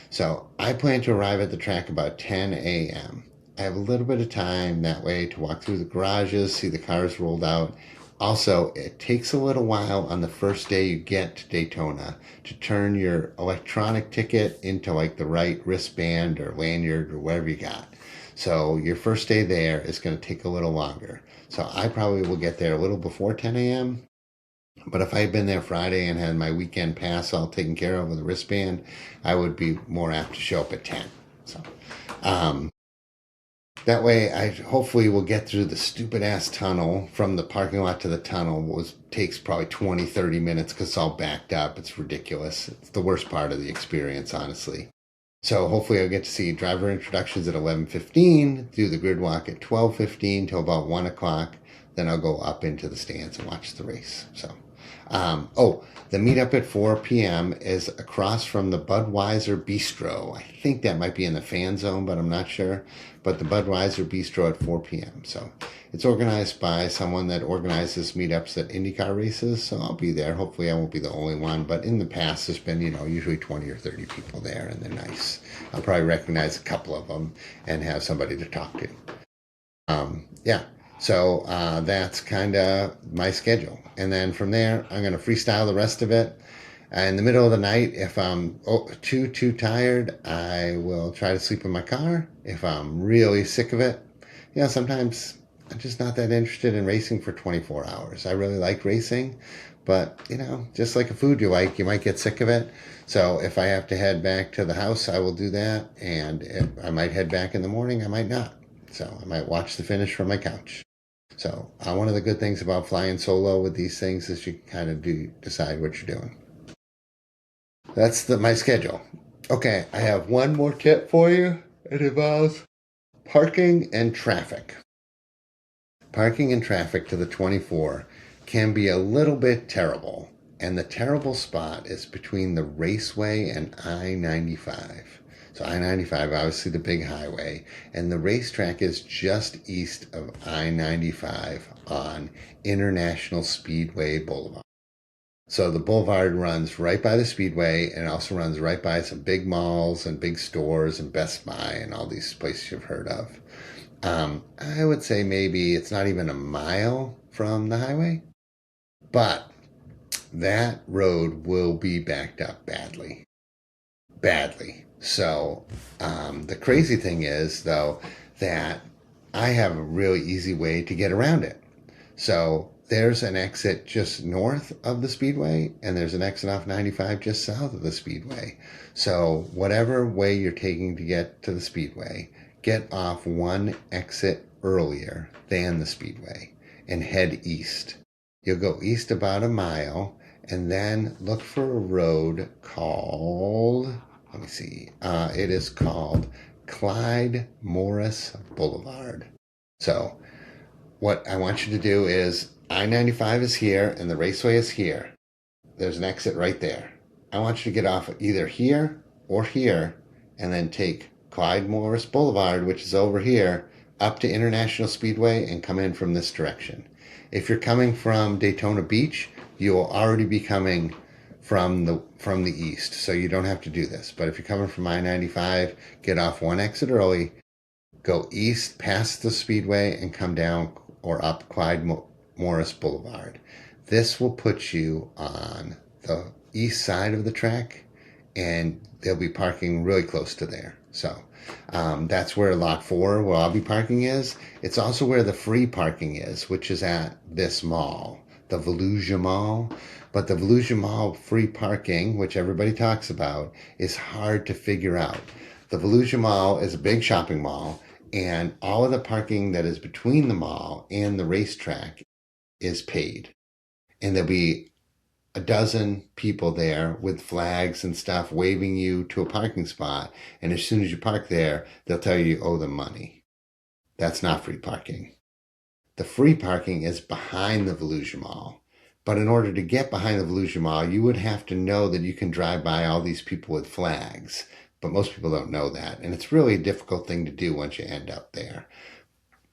[SPEAKER 1] So I plan to arrive at the track about 10 a.m. I have a little bit of time that way to walk through the garages, see the cars rolled out. Also, it takes a little while on the first day you get to Daytona to turn your electronic ticket into like the right wristband or lanyard or whatever you got. So your first day there is going to take a little longer. So I probably will get there a little before 10 a.m. But if I had been there Friday and had my weekend pass all taken care of with a wristband, I would be more apt to show up at 10. So, that way, I hopefully will get through the stupid-ass tunnel from the parking lot to the tunnel. Takes probably 20, 30 minutes because it's all backed up. It's ridiculous. It's the worst part of the experience, honestly. So hopefully I'll get to see driver introductions at 11:15, do the grid walk at 12:15 till about 1 o'clock. Then I'll go up into the stands and watch the race. So, the meetup at 4 p.m. is across from the Budweiser Bistro. I think that might be in the fan zone, but I'm not sure. But the Budweiser Bistro at 4 p.m. So it's organized by someone that organizes meetups at Indycar races. So I'll be there. Hopefully I won't be the only one. But in the past, there's been, usually 20 or 30 people there, and they're nice. I'll probably recognize a couple of them and have somebody to talk to. So that's kind of my schedule. And then from there, I'm going to freestyle the rest of it. In the middle of the night, if I'm too tired, I will try to sleep in my car. If I'm really sick of it, sometimes I'm just not that interested in racing for 24 hours. I really like racing, but, just like a food you like, you might get sick of it. So if I have to head back to the house, I will do that. And if I might head back in the morning, I might not. So I might watch the finish from my couch. So one of the good things about flying solo with these things is you kind of decide what you're doing. That's my schedule. Okay, I have one more tip for you. It involves parking and traffic. Parking and traffic to the 24 can be a little bit terrible. And the terrible spot is between the Raceway and I-95. So I-95, obviously the big highway, and the racetrack is just east of I-95 on International Speedway Boulevard. So the boulevard runs right by the speedway, and it also runs right by some big malls and big stores and Best Buy and all these places you've heard of. I would say maybe it's not even a mile from the highway, but that road will be backed up badly. So the crazy thing is, though, that I have a really easy way to get around it. So there's an exit just north of the speedway, and there's an exit off 95 just south of the speedway. So whatever way you're taking to get to the speedway, get off one exit earlier than the speedway and head east. You'll go east about a mile, and then look for a road called... Let me see. It is called Clyde Morris Boulevard. So what I want you to do is I-95 is here and the Raceway is here. There's an exit right there. I want you to get off either here or here and then take Clyde Morris Boulevard, which is over here, up to International Speedway and come in from this direction. If you're coming from Daytona Beach, you will already be coming from the east, so you don't have to do this. But if you're coming from I-95, get off one exit early, go east past the speedway, and come down or up Clyde Morris Boulevard. This will put you on the east side of the track, and they'll be parking really close to there. So that's where lot 4, where I'll be parking, is. It's also where the free parking is, which is at this mall, the Volusia Mall. But the Volusia Mall free parking, which everybody talks about, is hard to figure out. The Volusia Mall is a big shopping mall, and all of the parking that is between the mall and the racetrack is paid. And there'll be a dozen people there with flags and stuff waving you to a parking spot. And as soon as you park there, they'll tell you owe them money. That's not free parking. The free parking is behind the Volusia Mall. But in order to get behind the Volusia Mall, you would have to know that you can drive by all these people with flags. But most people don't know that. And it's really a difficult thing to do once you end up there.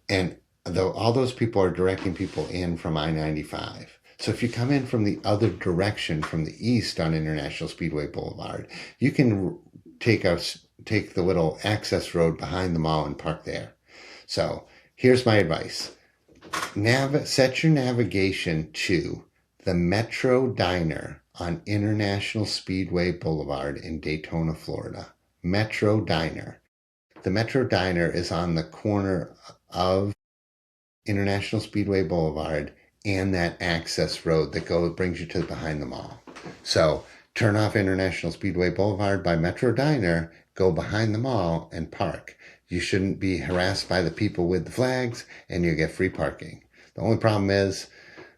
[SPEAKER 1] And though all those people are directing people in from I-95. So if you come in from the other direction, from the east on International Speedway Boulevard, you can take the little access road behind the mall and park there. So here's my advice. Set your navigation to the Metro Diner on International Speedway Boulevard in Daytona, Florida. Metro Diner. The Metro Diner is on the corner of International Speedway Boulevard and that access road that brings you to behind the mall. So turn off International Speedway Boulevard by Metro Diner, go behind the mall and park. You shouldn't be harassed by the people with the flags, and you get free parking. The only problem is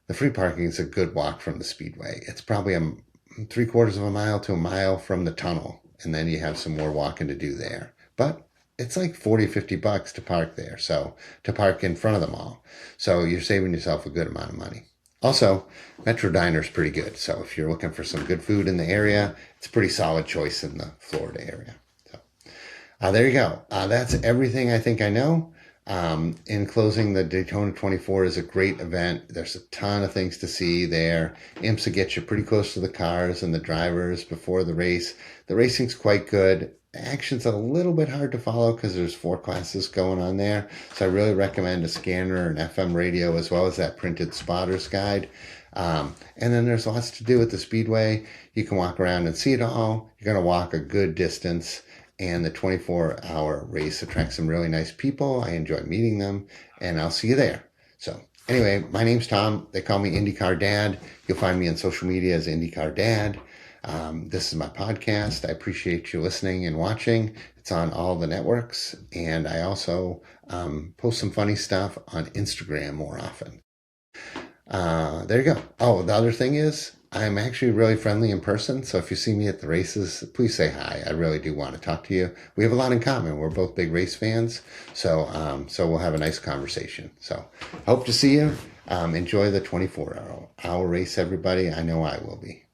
[SPEAKER 1] the free parking is a good walk from the speedway. It's probably 3/4 of a mile to a mile from the tunnel, and then you have some more walking to do there. But it's like $40-$50 to park there, so to park in front of the mall. So you're saving yourself a good amount of money. Also, Metro Diner is pretty good. So if you're looking for some good food in the area, it's a pretty solid choice in the Florida area. So there you go. That's everything I think I know. In closing, the Daytona 24 is a great event. There's a ton of things to see there. IMSA gets you pretty close to the cars and the drivers before the race. The racing's quite good. Action's a little bit hard to follow because there's 4 classes going on there. So I really recommend a scanner and FM radio as well as that printed spotter's guide. And then there's lots to do at the Speedway. You can walk around and see it all. You're going to walk a good distance. And the 24-hour race attracts some really nice people. I enjoy meeting them, and I'll see you there. So anyway, my name's Tom. They call me Indycar Dad. You'll find me on social media as Indycar Dad. This is my podcast. I appreciate you listening and watching. It's on all the networks. And I also post some funny stuff on Instagram more often. There you go. Oh, the other thing is, I'm actually really friendly in person. So if you see me at the races, please say hi. I really do want to talk to you. We have a lot in common. We're both big race fans. So we'll have a nice conversation. So hope to see you. Enjoy the 24-hour race, everybody. I know I will be.